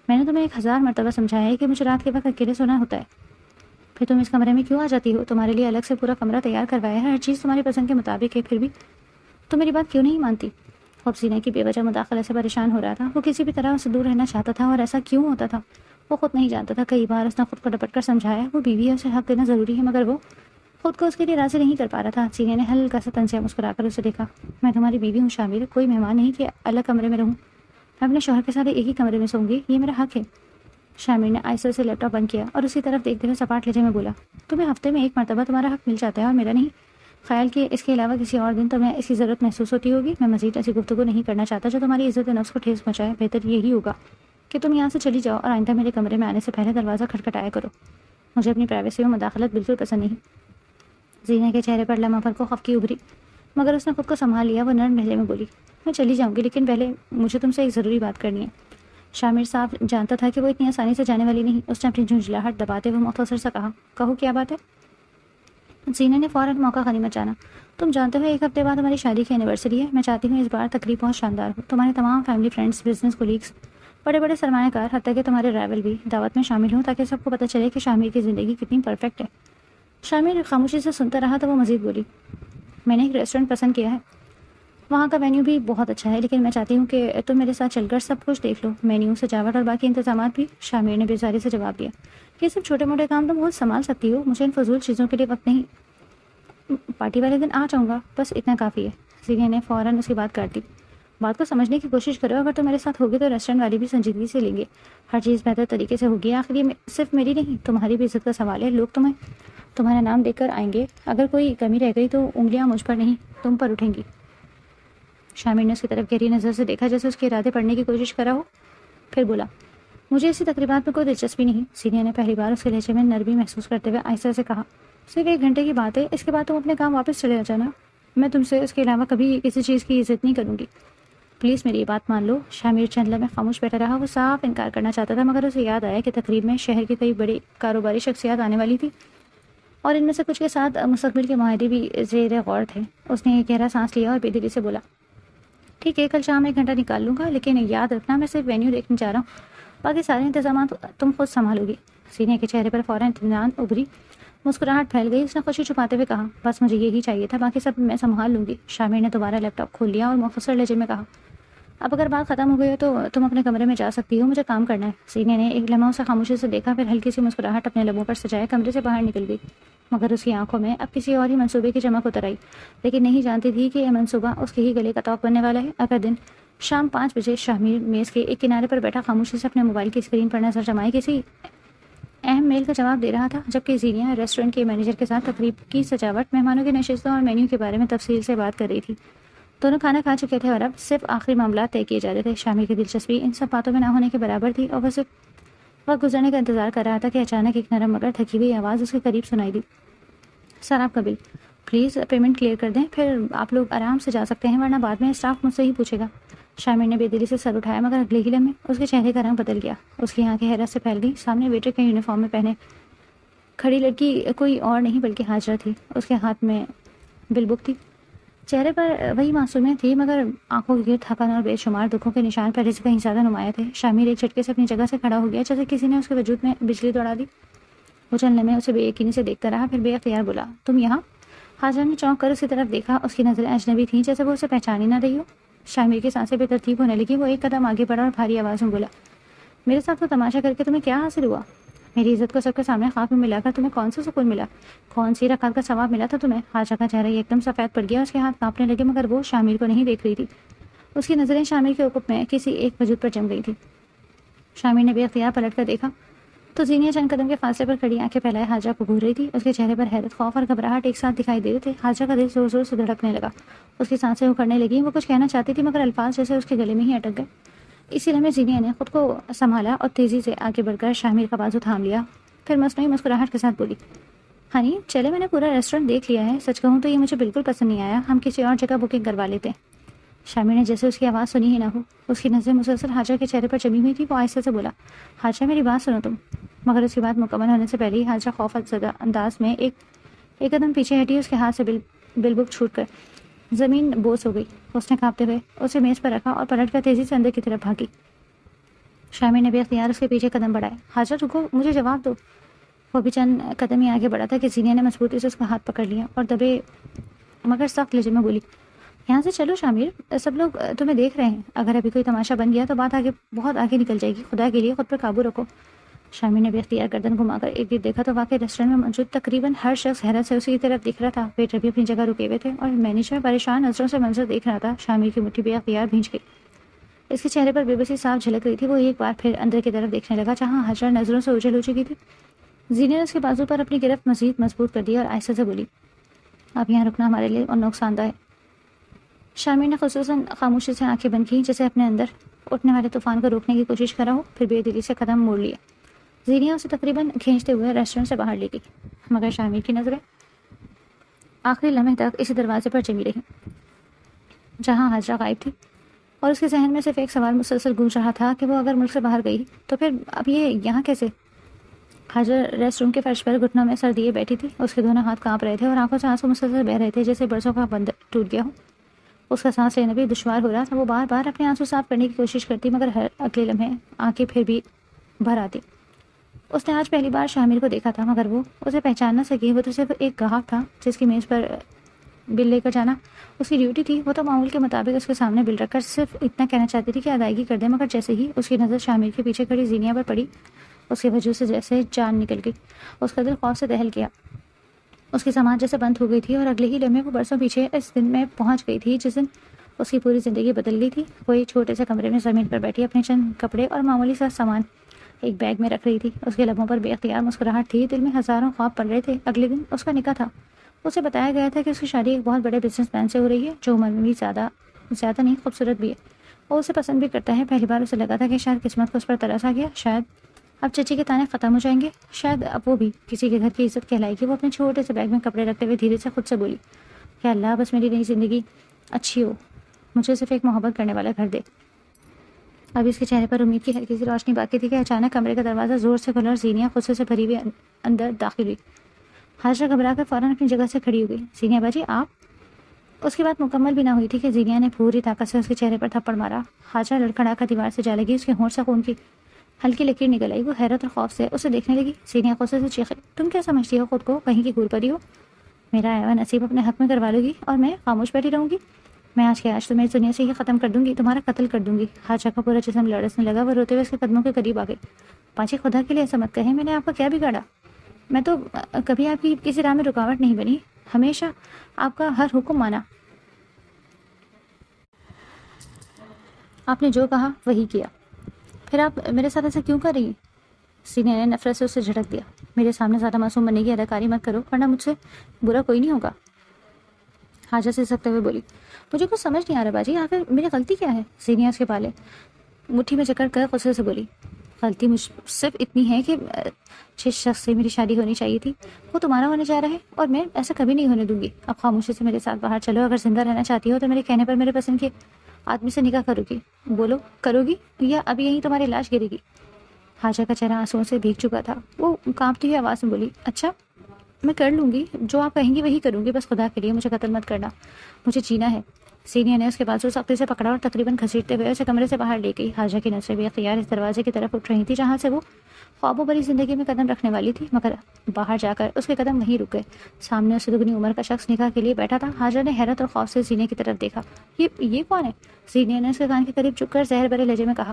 میں نے تمہیں 1000 مرتبہ سمجھایا ہے کہ مجھے رات کے وقت اکیلے سونا ہوتا ہے، پھر تم اس کمرے میں کیوں آ جاتی ہو؟ تمہارے لیے الگ سے پورا کمرہ تیار کروایا ہے، ہر چیز تمہاری پسند کے مطابق ہے، پھر بھی تم میری بات کیوں نہیں مانتی؟ خوبصینہ کی بے وجہ مداخلت سے پریشان ہو رہا تھا۔ وہ کسی بھی طرح اس سے دور رہنا چاہتا تھا، اور ایسا کیوں ہوتا تھا وہ خود نہیں جانتا تھا۔ کئی بار اس نے خود کو ڈپٹ کر سمجھایا، وہ بیوی ہے، اسے حق دینا ضروری ہے، مگر وہ خود کو اس کے لیے راضی نہیں کر پا رہا تھا۔ سینے نے ہلکا سا طنزیہ مسکرا کر اسے دیکھا، میں تمہاری بیوی ہوں شامر، کوئی مہمان نہیں کہ الگ کمرے میں رہوں، میں اپنے شوہر کے ساتھ ایک ہی کمرے میں سوں گی، یہ میرا حق ہے۔ شامر نے آہستہ سے لیپ ٹاپ بند کیا اور اسی طرف دیکھتے ہوئے سپاٹ لہجے میں بولا، تمہیں ہفتے میں 1 مرتبہ تمہارا حق مل جاتا ہے اور میرا نہیں؟ خیال کہ اس کے علاوہ کسی اور دن تمہیں اس کی ضرورت محسوس ہوتی ہوگی؟ میں مزید ایسی گفتگو نہیں کرنا چاہتا جو تمہاری عزت نفس کو ٹھیس پہنچائے۔ بہتر یہی ہوگا کہ تم یہاں سے چلی جاؤ اور آئندہ میرے کمرے میں آنے سے پہلے دروازہ کھٹکھٹایا کرو، مجھے اپنی پرائیویسی میں مداخلت بالکل پسند نہیں۔ زینہ کے چہرے پر لمحہ بھر کو خفگی ابھری، مگر اس نے خود کو سنبھال لیا۔ وہ نرم لہجے میں بولی، میں چلی جاؤں گی، لیکن پہلے مجھے تم سے ایک ضروری بات کرنی ہے۔ شامر صاحب جانتا تھا کہ وہ اتنی آسانی سے جانے والی نہیں۔ اس نے اپنی جھنجھلاہٹ دباتے ہوئے مختصر سے کہا، کہو کیا بات ہے؟ زینہ نے فوراً موقع غنیمت جانا، تم جانتے ہو 1 ہفتے بعد ہماری شادی کی اینیورسری ہے، میں چاہتی ہوں اس بار تقریب بہت شاندار ہو، تمہارے تمام فیملی فرینڈز، بزنس کولیگز، بڑے بڑے سرمایہ کار، حتیٰ کہ تمہارے رائول بھی دعوت میں شامل ہوں، تاکہ سب کو پتہ چلے کہ شامر کی زندگی کتنی پرفیکٹ ہے۔ شامر خاموشی سے سنتا رہا تو وہ مزید بولی، میں نے ایک ریسٹورینٹ پسند کیا ہے، وہاں کا مینیو بھی بہت اچھا ہے، لیکن میں چاہتی ہوں کہ تم میرے ساتھ چل کر سب کچھ دیکھ لو، مینیو، سجاوٹ اور باقی انتظامات بھی۔ شامر نے بیزاری سے جواب دیا، یہ سب چھوٹے موٹے کام تم بہت سنبھال سکتی ہو، مجھے ان فضول چیزوں کے لیے وقت نہیں، پارٹی والے دن آ جاؤں گا، بس اتنا کافی ہے۔ زینہ نے فوراً اس کی بات کاٹ دی، بات کو سمجھنے کی کوشش کرو، اگر تم میرے ساتھ ہوگی تو ریسٹورینٹ والے بھی سنجیدگی سے لیں گے، ہر چیز بہتر طریقے سے ہوگی، آخر یہ صرف میری نہیں تمہاری بھی عزت کا سوال ہے، لوگ تمہارا نام دیکھ کر آئیں گے، اگر کوئی کمی رہ گئی تو انگلیاں مجھ پر نہیں تم پر اٹھیں گی۔ شامر نے اس کی طرف گہری نظر سے دیکھا، جیسے اس کے ارادے پڑھنے کی کوشش کرا ہو، پھر بولا، مجھے ایسی تقریبات میں کوئی دلچسپی نہیں۔ زینہ نے پہلی بار اس کے لہجے میں نرمی محسوس کرتے ہوئے آہستہ سے کہا، صرف 1 گھنٹے کی بات ہے، اس کے بعد تم اپنے کام واپس چلے جانا، میں تم سے اس کے علاوہ کبھی کسی چیز کی عزت نہیں کروں گی، پلیز میری یہ بات مان لو۔ شامر چند لمحے خاموش بیٹھا رہا، وہ صاف انکار کرنا چاہتا تھا، مگر اسے یاد آیا کہ تقریب میں شہر کی کئی بڑی کاروباری شخصیات آنے والی تھی، اور ان میں سے کچھ کے ساتھ مستقبل کے معاہدے بھی زیر غور تھے۔ اس نے ایک گہرا سانس لیا اور بے دلی سے بولا، ٹھیک ہے، کل شام 1 گھنٹہ نکال لوں گا، لیکن یاد رکھنا میں صرف وینیو دیکھنے جا رہا ہوں، باقی سارے انتظامات تم خود سنبھالو گی۔ زینہ کے چہرے پر فوراً اطمینان ابھری، مسکراہٹ پھیل گئی۔ اس نے خوشی چھپاتے ہوئے کہا، بس مجھے یہی چاہیے تھا، باقی سب میں سنبھال لوں گی۔ شامر نے دوبارہ لیپ ٹاپ کھول لیا اور مختصر لہجے میں کہا، اب اگر بات ختم ہو گئی ہو تو تم اپنے کمرے میں جا سکتی ہو، مجھے کام کرنا ہے۔ زینہ نے ایک لمحہ اسے خاموشی سے دیکھا، پھر ہلکی سی مسکراہٹ اپنے لبوں پر سجائے کمرے سے باہر نکل گئی، مگر اس کی آنکھوں میں اب کسی اور ہی منصوبے کی چمک اتر آئی، لیکن نہیں جانتی تھی کہ یہ منصوبہ اس کے ہی گلے کا توق بننے والا ہے۔ اگر دن شام 5 بجے شامیر میز کے ایک کنارے پر بیٹھا خاموشی سے اپنے موبائل کی اسکرین پر نظر جمائے کسی اہم میل کا جواب دے رہا تھا، جبکہ زینیا ریسٹورینٹ کے مینیجر کے ساتھ تقریب کی سجاوٹ، مہمانوں کی نشستوں اور مینیو کے بارے میں تفصیل سے بات کر رہی تھی۔ دونوں کھانا کھا چکے تھے اور اب صرف آخری معاملات طے کیے جا رہے تھے۔ شامیر کی دلچسپی ان سب باتوں میں نہ ہونے کے برابر تھی اور وہ صرف وقت گزرنے کا انتظار کر رہا تھا کہ اچانک ایک نرم مگر تھکی ہوئی آواز اس کے قریب سنائی دی۔ سر آپ کا بل، پلیز پیمنٹ کلیئر کر دیں، پھر آپ لوگ آرام سے جا سکتے ہیں ورنہ بعد میں اسٹاف مجھ سے ہی پوچھے گا۔ شامر نے بے دلی سے سر اٹھایا، مگر اگلے ہی لمحے اس کے چہرے کا رنگ بدل گیا۔ اس کی آنکھیں حیرت سے پھیل گئی۔ سامنے ویٹر کے یونیفارم میں پہنے کھڑی لڑکی کوئی اور نہیں بلکہ ہاجرہ تھی۔ اس کے ہاتھ میں بل بک تھی، چہرے پر وہی معصومیت تھی، مگر آنکھوں کے گرد تھکن اور بے شمار دکھوں کے نشان پہلے سے کہیں زیادہ نمایاں تھے۔ شامر ایک جھٹکے سے اپنی جگہ سے کھڑا ہو گیا، جیسے کسی نے اس کے وجود میں بجلی دوڑا دی۔ وہ چند لمحے اسے بے یقینی سے دیکھتا رہا، پھر بے اختیار بولا، تم یہاں؟ ہاجرہ نے چونک کر اس کی طرف دیکھا۔ اس کی نظریں اجنبی تھیں، جیسے وہ اسے پہچان ہی نہ رہی ہو۔ شامر کی سانسیں بے ترتیب ہونے لگی۔ وہ ایک قدم آگے بڑھا اور بھاری آواز میں بولا، میرے ساتھ وہ تماشا کر کے تمہیں کیا حاصل ہوا؟ میری عزت کو سب کے سامنے خواب میں ملا کر تمہیں کون سا سکون ملا؟ کون سی رکعت کا ثواب ملا تھا تمہیں؟ ہاجرہ کا چہرہ ایک دم سفید پڑ گیا، اس کے ہاتھ کانپنے لگے، مگر وہ شامر کو نہیں دیکھ رہی تھی۔ اس کی نظریں شامر کے عقب میں کسی ایک وجود پر جم گئی تھی۔ شامر نے بے اختیار پلٹ کر دیکھا تو زینیا چند قدم کے فاصلے پر کھڑی آنکھیں پھیلائے ہاجرہ کو گھور رہی تھی۔ اس کے چہرے پر حیرت، خوف اور گھبراہٹ ایک ساتھ دکھائی دے رہے تھے۔ ہاجرہ کا دل زور زور سے دھڑکنے لگا، اس کی سانسیں اکھڑنے لگیں۔ وہ کچھ کہنا چاہتی تھی، مگر الفاظ جیسے اس کے گلے میں ہی اٹک گئے۔ اسی لمحے زینیا نے خود کو سنبھالا اور تیزی سے آگے بڑھ کر شامر کا بازو تھام لیا، پھر مصنوعی مسکراہٹ کے ساتھ بولی، ہنی چلے میں نے پورا ریسٹورینٹ دیکھ لیا ہے، سچ کہوں تو یہ مجھے بالکل پسند نہیں آیا، ہم کسی اور جگہ بکنگ کروا لیتے ہیں۔ شامر نے جیسے اس کی آواز سنی ہی نہ ہو، اس کی نظریں مسلسل ہاجرہ کے چہرے پر جمی ہوئی تھی۔ وہ آہستہ سے بولا، ہاجرہ میری بات سنو تم، مگر اس کی بات مکمل ہونے سے پہلے ہی ہاجرہ خوف زدہ انداز میں ایک قدم پیچھے ہٹی۔ اس کے ہاتھ سے بل بک چھوٹ کر زمین بوس ہو گئی۔ اس نے کانپتے ہوئے اسے میز پر رکھا اور پلٹ کر تیزی سے اندر کی طرف بھاگی۔ شامر نے بے اختیار اس کے پیچھے قدم بڑھائے۔ ہاجرہ رکو، مجھے جواب دو۔ وہ بھی چند قدم ہی آگے بڑھا تھا کہ زینیا نے مضبوطی سے اس کا ہاتھ پکڑ لیا اور دبے مگر سخت لہجے میں بولی، یہاں سے چلو شامر، سب لوگ تمہیں دیکھ رہے ہیں، اگر ابھی کوئی تماشا بن گیا تو بات بہت آگے نکل جائے گی، خدا کے لیے خود پر قابو رکھو۔ شامر نے بے اختیار گردن گھما کر ایک دیر دیکھا تو واقعی ریسٹورینٹ میں موجود تقریباً ہر شخص حیرت سے اسی کی طرف دیکھ رہا تھا۔ ویٹر بھی اپنی جگہ رکے ہوئے تھے اور مینیجر پریشان نظروں سے منظر دیکھ رہا تھا۔ شامر کی مٹھی بے اختیار بھینچ گئی، اس کے چہرے پر بے بسی صاف جھلک رہی تھی۔ وہ ایک بار پھر اندر کی طرف دیکھنے لگا، جہاں ہاجرہ نظروں سے اوجھل ہو چکی تھی۔ زینیا نے اس کے بازو پر اپنی گرفت مزید مضبوط کر دی اور آہستہ سے بولی، اب یہاں رکنا ہمارے لیے اور نقصان دہ ہے۔ شامر نے خصوصاً خاموشی سے آنکھیں بند کی، جیسے اپنے اندر اٹھنے والے طوفان کو روکنے کی کوشش کر رہا ہو، پھر بے دلی سے قدم موڑ لیا۔ زینیا اسے تقریباً کھینچتے ہوئے ریسٹورینٹ سے باہر لے گئی، مگر شامر کی نظریں آخری لمحے تک اسی دروازے پر جمی رہی جہاں ہاجرہ غائب تھی، اور اس کے ذہن میں صرف ایک سوال مسلسل گونج رہا تھا کہ وہ اگر ملک سے باہر گئی تو پھر اب یہ یہاں کیسے؟ ہاجرہ ریسٹورینٹ کے فرش پر گھٹنوں میں سر دیے بیٹھی تھی۔ اس کے دونوں ہاتھ کانپ رہے تھے اور آنکھوں سے آنسو مسلسل بہہ رہے تھے، جیسے برسوں کا بند ٹوٹ گیا ہو۔ اس کا سانس لینا بھی دشوار ہو رہا تھا۔ وہ بار بار اپنے آنسو صاف کرنے کی کوشش کرتی، مگر ہر اگلے لمحے آنکھیں پھر بھی بھر آتی۔ اس نے آج پہلی بار شامر کو دیکھا تھا، مگر وہ اسے پہچان نہ سکی۔ وہ تو صرف ایک گاہک تھا جس کی میز پر بل لے کر جانا اس کی ڈیوٹی تھی۔ وہ تو معمول کے مطابق اس کے سامنے بل رکھ کر صرف اتنا کہنا چاہتی تھی کہ ادائیگی کر دے، مگر جیسے ہی اس کی نظر شامر کے پیچھے کھڑی زینیا پر پڑی، اس کے وجود سے جیسے جان نکل گئی۔ اس کا دل خوف سے دہل گیا، اس کی سماعت جیسے بند ہو گئی تھی، اور اگلے ہی لمحے وہ برسوں پیچھے اس دن میں پہنچ گئی تھی جس دن اس کی پوری زندگی بدل گئی تھی۔ وہ ایک چھوٹے سے کمرے میں زمین پر بیٹھی اپنے چند کپڑے اور معمولی سا سامان ایک بیگ میں رکھ رہی تھی۔ اس کے لبوں پر بے اختیار مسکراہٹ تھی، دل میں ہزاروں خواب پڑ رہے تھے۔ اگلے دن اس کا نکاح تھا۔ اسے بتایا گیا تھا کہ اس کی شادی ایک بہت بڑے بزنس مین سے ہو رہی ہے، جو عمر میں بھی زیادہ نہیں، خوبصورت بھی ہے، وہ اسے پسند بھی کرتا ہے۔ پہلی بار اسے لگا تھا کہ شاید قسمت کو اس پر ترس آ گیا، شاید اب چچی کے تانے ختم ہو جائیں گے، شاید اب وہ بھی کسی کے گھر کی عزت کہلائے گی۔ وہ اپنے چھوٹے سے بیگ میں کپڑے رکھتے ہوئے دھیرے سے خود سے بولی، کہ اللہ بس میری نئی زندگی اچھی ہو، مجھے صرف ایک محبت کرنے والا گھر دے۔ ابھی اس کے چہرے پر امید کی ہلکی سی روشنی باقی تھی کہ اچانک کمرے کا دروازہ زور سے کھلا اور زینیا غصے سے بھری ہوئی اندر داخل ہوئی۔ ہاجرہ گھبرا کر فوراً اپنی جگہ سے کھڑی ہو گئی۔ زینیا باجی آپ؟ اس کی بات مکمل بھی نہ ہوئی تھی کہ زینیا نے پوری طاقت سے اس کے چہرے پر تھپڑ مارا۔ ہاجرہ لڑکھڑا کر دیوار سے جا لگی، اس کے ہونٹ سے خون کی ہلکی لکیر نکل آئی۔ وہ حیرت اور خوف سے اسے دیکھنے لگی۔ زینیا غصے سے چیخی، تم کیا سمجھتی ہو خود کو، کہیں کی حور پری ہو؟ میرا ایوہ نصیب اپنے حق میں کروا لو گی اور میں خاموش بیٹھی رہوں گی؟ میں آج کے آج تمہیں اس دنیا سے یہ ختم کر دوں گی، تمہارا قتل کر دوں گی۔ ہاجرہ کا پورا جسم لڑسنے لگا، وہ روتے ہوئے اس کے قدموں کے قریب آ گئی۔ باجی خدا کے لیے ایسا مت کہیں، میں نے آپ کا کیا بگاڑا؟ میں تو کبھی آپ کی کسی راہ میں رکاوٹ نہیں بنی، ہمیشہ آپ کا ہر حکم مانا۔ آپ نے جو کہا وہی کیا، پھر آپ میرے ساتھ ایسا کیوں کر رہی ہیں؟ سینیا نے نفرت سے اسے جھڑک دیا۔ میرے سامنے زیادہ معصوم بننے کی اداکاری مت کرو ورنہ مجھ سے برا کوئی نہیں ہوگا، حاجہ سے سکتے ہوئے بولی۔ مجھے کچھ سمجھ نہیں آ رہا باجی، آخر میری غلطی کیا ہے؟ سینیا اس کے بالے مٹھی میں جکڑ کر غصے سے بولی۔ غلطی مجھ صرف اتنی ہے کہ جس شخص سے میری شادی ہونی چاہیے تھی وہ تمہارا ہونے جا رہا ہے، اور میں ایسا کبھی نہیں ہونے دوں گی۔ اب خاموشی سے میرے ساتھ باہر چلو، اگر زندہ رہنا چاہتی ہو تو میرے کہنے پر میرے پسند کے آدمی سے نکاح کرو گی۔ بولو کرو گی یا اب یہیں تمہاری لاش گرے گی؟ حاجہ کا چہرہ آنسوؤں سے بھیگ چکا تھا۔ وہ کانپتی ہوئی آواز میں بولی، اچھا میں کر لوں گی، جو آپ کہیں گی وہی کروں گی، بس خدا کے لیے مجھے قتل مت کرنا، مجھے جینا ہے۔ سینیا نے اس کے بازو سختی سے پکڑا اور تقریباً گھسیٹتے ہوئے اسے کمرے سے باہر لے گئی۔ حاجہ کی نظریں بے اختیار اس دروازے کی طرف اٹھ رہی تھی جہاں سے وہ خوابوں بھری زندگی میں قدم رکھنے والی تھی، مگر باہر جا کر اس کے قدم وہیں رک گئے۔ سامنے اسے دگنی عمر کا شخص نکاح کے لیے بیٹھا تھا۔ حاجہ نے حیرت اور خوف سے سینے کی طرف دیکھا۔ یہ کون ہے؟ سینیا نے اس کے کان کے قریب چک کر زہر بھرے لہجے میں کہا،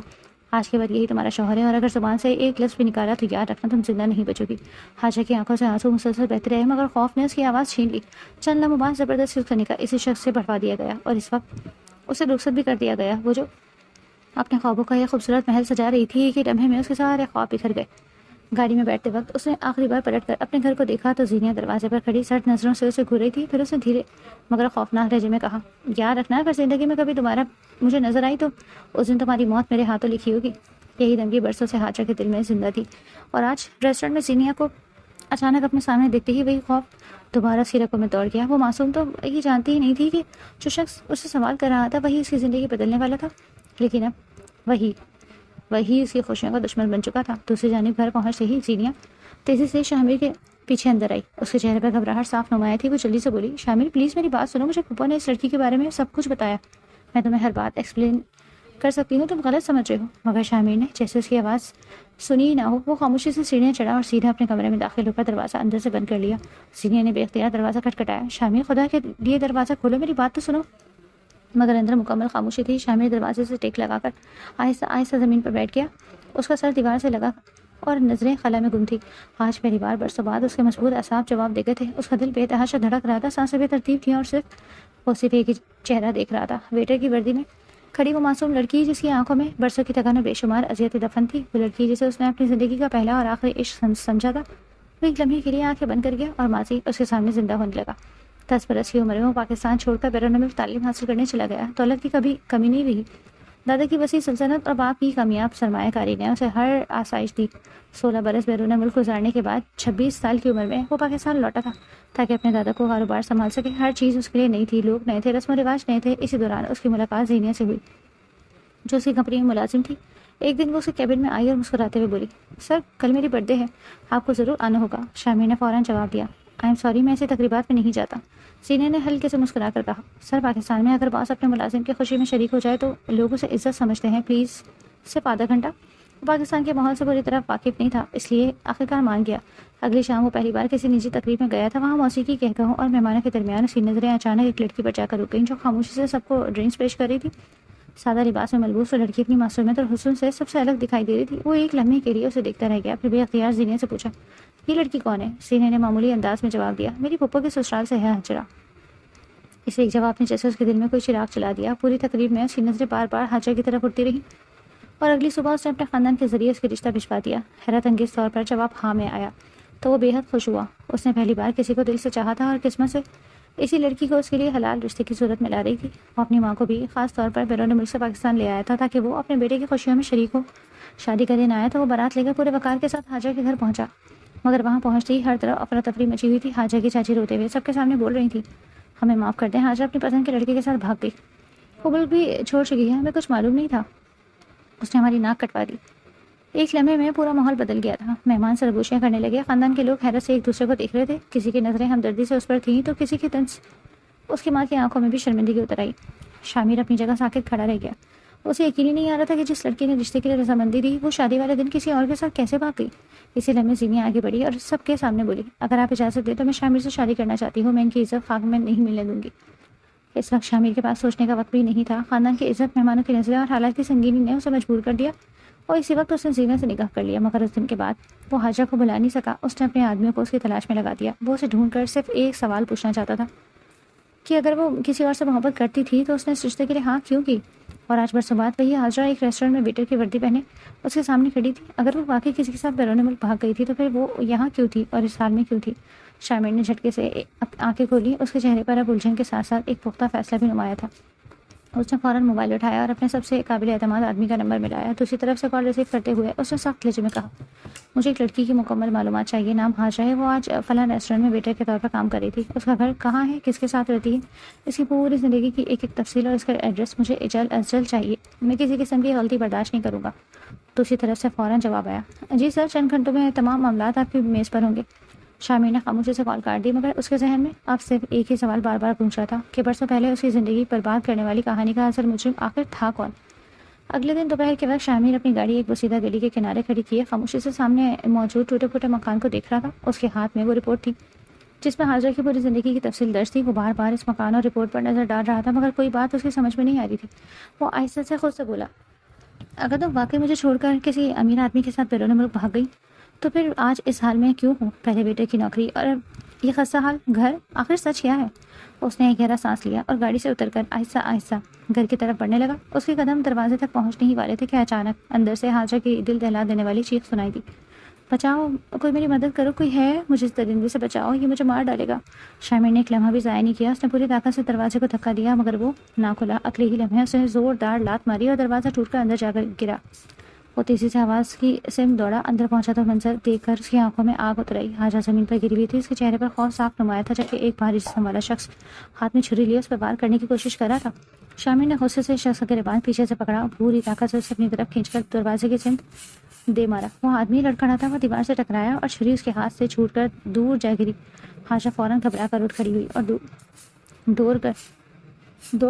آج کے بعد یہی تمہارا شوہر ہے، اور اگر زبان سے ایک لفظ بھی نکالا تو یاد رکھنا تم زندہ نہیں بچو گی۔ حاجہ کی آنکھوں سے آنسو مسلسل بہتے رہے مگر خوف نے اس کی آواز چھین لی۔ چند لمحوں بعد زبردستی اس کا نکاح اسی شخص سے بڑھوا دیا گیا اور اس وقت اسے رخصت بھی کر دیا گیا۔ وہ جو اپنے خوابوں کا یہ خوبصورت محل سجا رہی تھی، ایک ہی لمحے میں اس کے سارے خواب بکھر گئے۔ گاڑی میں بیٹھتے وقت اس نے آخری بار پلٹ کر اپنے گھر کو دیکھا تو زینیا دروازے پر کھڑی سرد نظروں سے اسے گھور رہی تھی۔ پھر اس نے دھیرے مگر خوفناک لہجے میں کہا، یاد رکھنا اگر زندگی میں کبھی دوبارہ مجھے نظر آئی تو اس دن تمہاری موت میرے ہاتھوں لکھی ہوگی۔ یہی دھمکی برسوں سے حاجہ کے دل میں زندہ تھی، اور آج ریسٹورینٹ میں زینیا کو اچانک اپنے سامنے دیکھتے ہی وہی خوف دوبارہ اس کی رگوں میں دوڑ گیا۔ وہ معصوم تو یہ جانتی ہی نہیں تھی کہ جو شخص اسے سوال کر رہا تھا وہی اس کی زندگی بدلنے والا تھا، لیکن اب وہی اس کی خوشیوں کا دشمن بن چکا تھا۔ دوسری جانب گھر پہنچتے ہی زینیا تیزی سے شامر کے پیچھے اندر آئی۔ اس کے چہرے پر گھبراہٹ صاف نمایاں تھی۔ وہ جلدی سے بولی، شامر پلیز میری بات سنو، مجھے پھپھو نے اس لڑکی کے بارے میں سب کچھ بتایا، میں تمہیں ہر بات ایکسپلین کر سکتی ہوں، تم غلط سمجھ رہے ہو۔ مگر شامر نے جیسے اس کی آواز سنی ہی نہ ہو، وہ خاموشی سے سیڑھیاں چڑھا اور سیدھا اپنے کمرے میں داخل ہو کر دروازہ اندر سے بند کر لیا۔ زینیا نے بے اختیار دروازہ کھٹکھٹایا۔ شامر خدا کے لیے دروازہ کھولو، میری بات تو سنو۔ مگر اندر مکمل خاموشی تھی۔ شامر دروازے سے ٹیک لگا کر آہستہ آہستہ زمین پر بیٹھ گیا۔ اس کا سر دیوار سے لگا اور نظریں خلا میں گم تھی۔ آج پہلی بار برسوں بعد اس کے مضبوط اعصاب جواب دے گئے تھے۔ اس کا دل بے تحاشا دھڑک رہا تھا، سانسیں بے ترتیب تھیں اور وہ صرف ایک ہی چہرہ دیکھ رہا تھا، ویٹر کی وردی میں کھڑی وہ معصوم لڑکی جس کی آنکھوں میں برسوں کی تھکان اور بے شمار اذیتیں دفن تھی، وہ لڑکی جسے اس نے اپنی زندگی کا پہلا اور آخری عشق سمجھا تھا۔ وہ ایک لمحے کے لیے آنکھیں بند کر گیا اور ماضی اس کے سامنے زندہ ہونے لگا۔ 10 برس کی عمر میں وہ پاکستان چھوڑ کر بیرون ملک تعلیم حاصل کرنے چلا گیا۔ دولت کی کبھی کمی نہیں رہی۔ دادا کی وسیع سلطنت اور باپ کی کامیاب سرمایہ کاری نے اسے ہر آسائش دی۔ 16 برس بیرون ملک گزارنے کے بعد 26 سال کی عمر میں وہ پاکستان لوٹا تھا تاکہ اپنے دادا کو کاروبار سنبھال سکے۔ ہر چیز اس کے لیے نئی تھی، لوگ نئے تھے، رسم و رواج نئے تھے۔ اسی دوران اس کی ملاقات زینیا سے ہوئی جو اس کی کمپنی میں ملازم تھی۔ ایک دن وہ اس کے کیبن میں آئی اور مسکراتے ہوئے بولی، سر کل میری برتھ ڈے ہے، آپ کو ضرور آنا ہوگا۔ شامر نے فوراً جواب دیا، آئی ایم سوری، میں ایسی تقریبات میں نہیں جاتا۔ زینیا نے ہلکے سے مسکرا کر کہا، سر پاکستان میں اگر باس اپنے ملازم کی خوشی میں شریک ہو جائے تو لوگ اسے عزت سمجھتے ہیں، پلیز صرف آدھا گھنٹہ۔ وہ پاکستان کے ماحول سے پوری طرح واقف نہیں تھا، اس لیے آخرکار مان گیا۔ اگلی شام وہ پہلی بار کسی نجی تقریب میں گیا تھا۔ وہاں موسیقی کہکہوں اور مہمانوں کے درمیان اس کی نظریں اچانک ایک لڑکی پر جا کر رک گئیں جو خاموشی سے سب کو ڈرنکس پیش کر رہی تھی۔ سادہ لباس میں ملبوس وہ لڑکی اپنی معصومیت اور حسن سے سب سے الگ دکھائی دے رہی تھی۔ وہ ایک لمحے کے لیے اسے دیکھتا رہ گیا، پھر بے اختیار زینیا سے پوچھا، یہ لڑکی کون ہے؟ زینیا نے معمولی انداز میں جواب دیا، میری پھپھو کے سسرال سے ہے حجرہ۔ اس ایک جواب نے جیسے اس کے دل میں کوئی چراغ چلا دیا۔ پوری تقریب میں اس کی نظریں بار بار حاجہ کی طرف اٹھتی رہیں اور اگلی صبح اس نے اپنے خاندان کے ذریعے اس کے رشتہ بھجوا دیا۔ حیرت انگیز طور پر جب آپ ہاں میں آیا تو وہ بے حد خوش ہوا۔ اس نے پہلی بار کسی کو دل سے چاہا تھا اور قسمت سے اسی لڑکی کو اس کے لیے حلال رشتے کی صورت میں لا رہی تھی۔ وہ اپنی ماں کو بھی خاص طور پر بیرون ملک سے پاکستان لے آیا تھا تاکہ وہ اپنے بیٹے کی خوشیوں میں شریک ہو۔ شادی کا دن آیا تو وہ بارات لے کر پورے وقار کے ساتھ حاجہ کے گھر پہنچا، مگر وہاں پہنچتے ہی ہر طرف افراتفری مچی ہوئی تھی۔ حاجہ کی چاچی روتے ہوئے سب کے سامنے بول رہی تھی، ہمیں معاف کر دیں، حاجہ اپنی پسند کے لڑکے کے ساتھ بھاگ گئی، وہ ملک بھی چھوڑ چکی ہے، ہمیں کچھ معلوم نہیں تھا، اس نے ہماری ناک کٹوا دی۔ ایک لمحے میں پورا ماحول بدل گیا تھا۔ مہمان سرگوشیاں کرنے لگے، خاندان کے لوگ حیرت سے ایک دوسرے کو دیکھ رہے تھے، کسی کی نظریں ہمدردی سے اس پر تھیں تو کسی کی طنز اس کی ماں کی آنکھوں میں بھی شرمندگی اتر آئی۔ شامر اپنی جگہ ساکت کھڑا رہ گیا۔ اسے یقین ہی نہیں آ رہا تھا کہ جس لڑکی نے رشتے کے لیے رضامندی دی وہ شادی والے دن کسی اور کے ساتھ کیسے بھاگ گئی۔ اسی لمحے زینیا آگے بڑھی اور سب کے سامنے بولی، اگر آپ اجازت دیں تو میں شامر سے شادی کرنا چاہتی ہوں، میں ان کی عزت خاک میں نہیں ملنے دوں گی۔ اس وقت شامر کے پاس سوچنے کا وقت بھی نہیں تھا۔ خاندان کی عزت، مہمانوں کی نظریں اور حالات کی سنگینی نے اسے مجبور کر دیا اور اسی وقت اس نے زینیا سے نکاح کر لیا۔ مگر اس دن کے بعد وہ حاجہ کو بلا نہیں سکا۔ اس نے اپنے آدمیوں کو اس کی تلاش میں لگا دیا۔ وہ اسے ڈھونڈ کر صرف ایک سوال پوچھنا چاہتا تھا کہ اگر وہ کسی اور سے محبت کرتی تھی تو اس نے اس رشتے کے لیے ہاں کیوں کی۔ اور آج برسوں بعد وہی حاجرہ ایک ریسٹورینٹ میں ویٹر کی وردی پہنے اس کے سامنے کھڑی تھی. اگر وہ واقعی کسی کے ساتھ بیرون ملک بھاگ گئی تھی تو پھر وہ یہاں کیوں تھی اور اس حال میں کیوں تھی؟ شامر نے جھٹکے سے آنکھیں کھولی. اس کے چہرے پر اب الجھن کے ساتھ ساتھ ایک پختہ فیصلہ بھی نمایاں تھا. اس نے فوراً موبائل اٹھایا اور اپنے سب سے قابل اعتماد آدمی کا نمبر ملایا. دوسری طرف سے کال ریسیو کرتے ہوئے اس نے سخت لہجے میں کہا, مجھے ایک لڑکی کی مکمل معلومات چاہیے. نام حاجرہ ہے, وہ آج فلاں ریسٹورینٹ میں ویٹر کے طور پر کام کر رہی تھی. اس کا گھر کہاں ہے, کس کے ساتھ رہتی ہے, اس کی پوری زندگی کی ایک ایک تفصیل اور اس کا ایڈریس مجھے جلد از جلد چاہیے. میں کسی قسم کی غلطی برداشت نہیں کروں گا. دوسری طرف سے فوراً جواب آیا, جی سر, چند گھنٹوں میں تمام معاملات آپ کی میز پر ہوں گے. شامر نے خاموشی سے کال کاٹ دی, مگر اس کے ذہن میں اب صرف ایک ہی سوال بار بار گونج رہا تھا کہ برسوں پہلے اس کی زندگی برباد کرنے والی کہانی کا اصل مجرم آخر تھا کون. اگلے دن دوپہر کے وقت شامر اپنی گاڑی ایک بسیدہ گلی کے کنارے کھڑی کیے خاموشی سے سامنے موجود ٹوٹے پھوٹے مکان کو دیکھ رہا تھا. اس کے ہاتھ میں وہ رپورٹ تھی جس میں حاجرہ کی پوری زندگی کی تفصیل درج تھی. وہ بار بار اس مکان اور رپورٹ پر نظر ڈال رہا تھا, مگر کوئی بات اس کی سمجھ میں نہیں آ رہی تھی. وہ آہستہ سے خود سے بولا, اگر تم واقعی مجھے چھوڑ کر کسی امیر آدمی کے ساتھ بیرون ملک بھاگ گئی تو پھر آج اس حال میں کیوں ہوں؟ پہلے بیٹے کی نوکری اور یہ خستہ حال گھر, آخر سچ کیا ہے؟ اس نے ایک گہرا سانس لیا اور گاڑی سے اتر کر آہستہ آہستہ گھر کی طرف بڑھنے لگا. اس کے قدم دروازے تک پہنچنے ہی والے تھے کہ اچانک اندر سے حاجرہ کی دل دہلا دینے والی چیخ سنائی دی, بچاؤ, کوئی میری مدد کرو, کوئی ہے, مجھے اس درندے سے بچاؤ, یہ مجھے مار ڈالے گا. شامر نے ایک لمحہ بھی ضائع نہیں کیا. اس نے پوری طاقت سے دروازے کو دھکا دیا, مگر وہ نہ کھلا. اگلے ہی لمحے اس نے زوردار لات ماری اور دروازہ ٹوٹ کر اندر جا کر گرا. وہ تیزی سے آواز کی سمت دوڑا. اندر پہنچا تو منظر دیکھ کر اس کی آنکھوں میں آگ اتر آئی. حاجرہ زمین پر گری ہوئی تھی. اس کے چہرے پر خوف صاف نمایاں تھا, جبکہ ایک بھاری جسم والا شخص ہاتھ میں چھری لیے اس پر وار کرنے کی کوشش کر رہا تھا. شامر نے غصے سے شخص کا گریبان پیچھے سے پکڑا اور پوری طاقت سے اسے اپنی طرف کھینچ کر دروازے کی سمت دے مارا. وہ آدمی لڑکھڑا تھا. وہ دیوار سے ٹکرایا اور چھری اس کے ہاتھ سے چھوٹ کر دور جا گری. حاجرہ فوراً گھبرا کر اٹھ کھڑی ہوئی اور دوڑ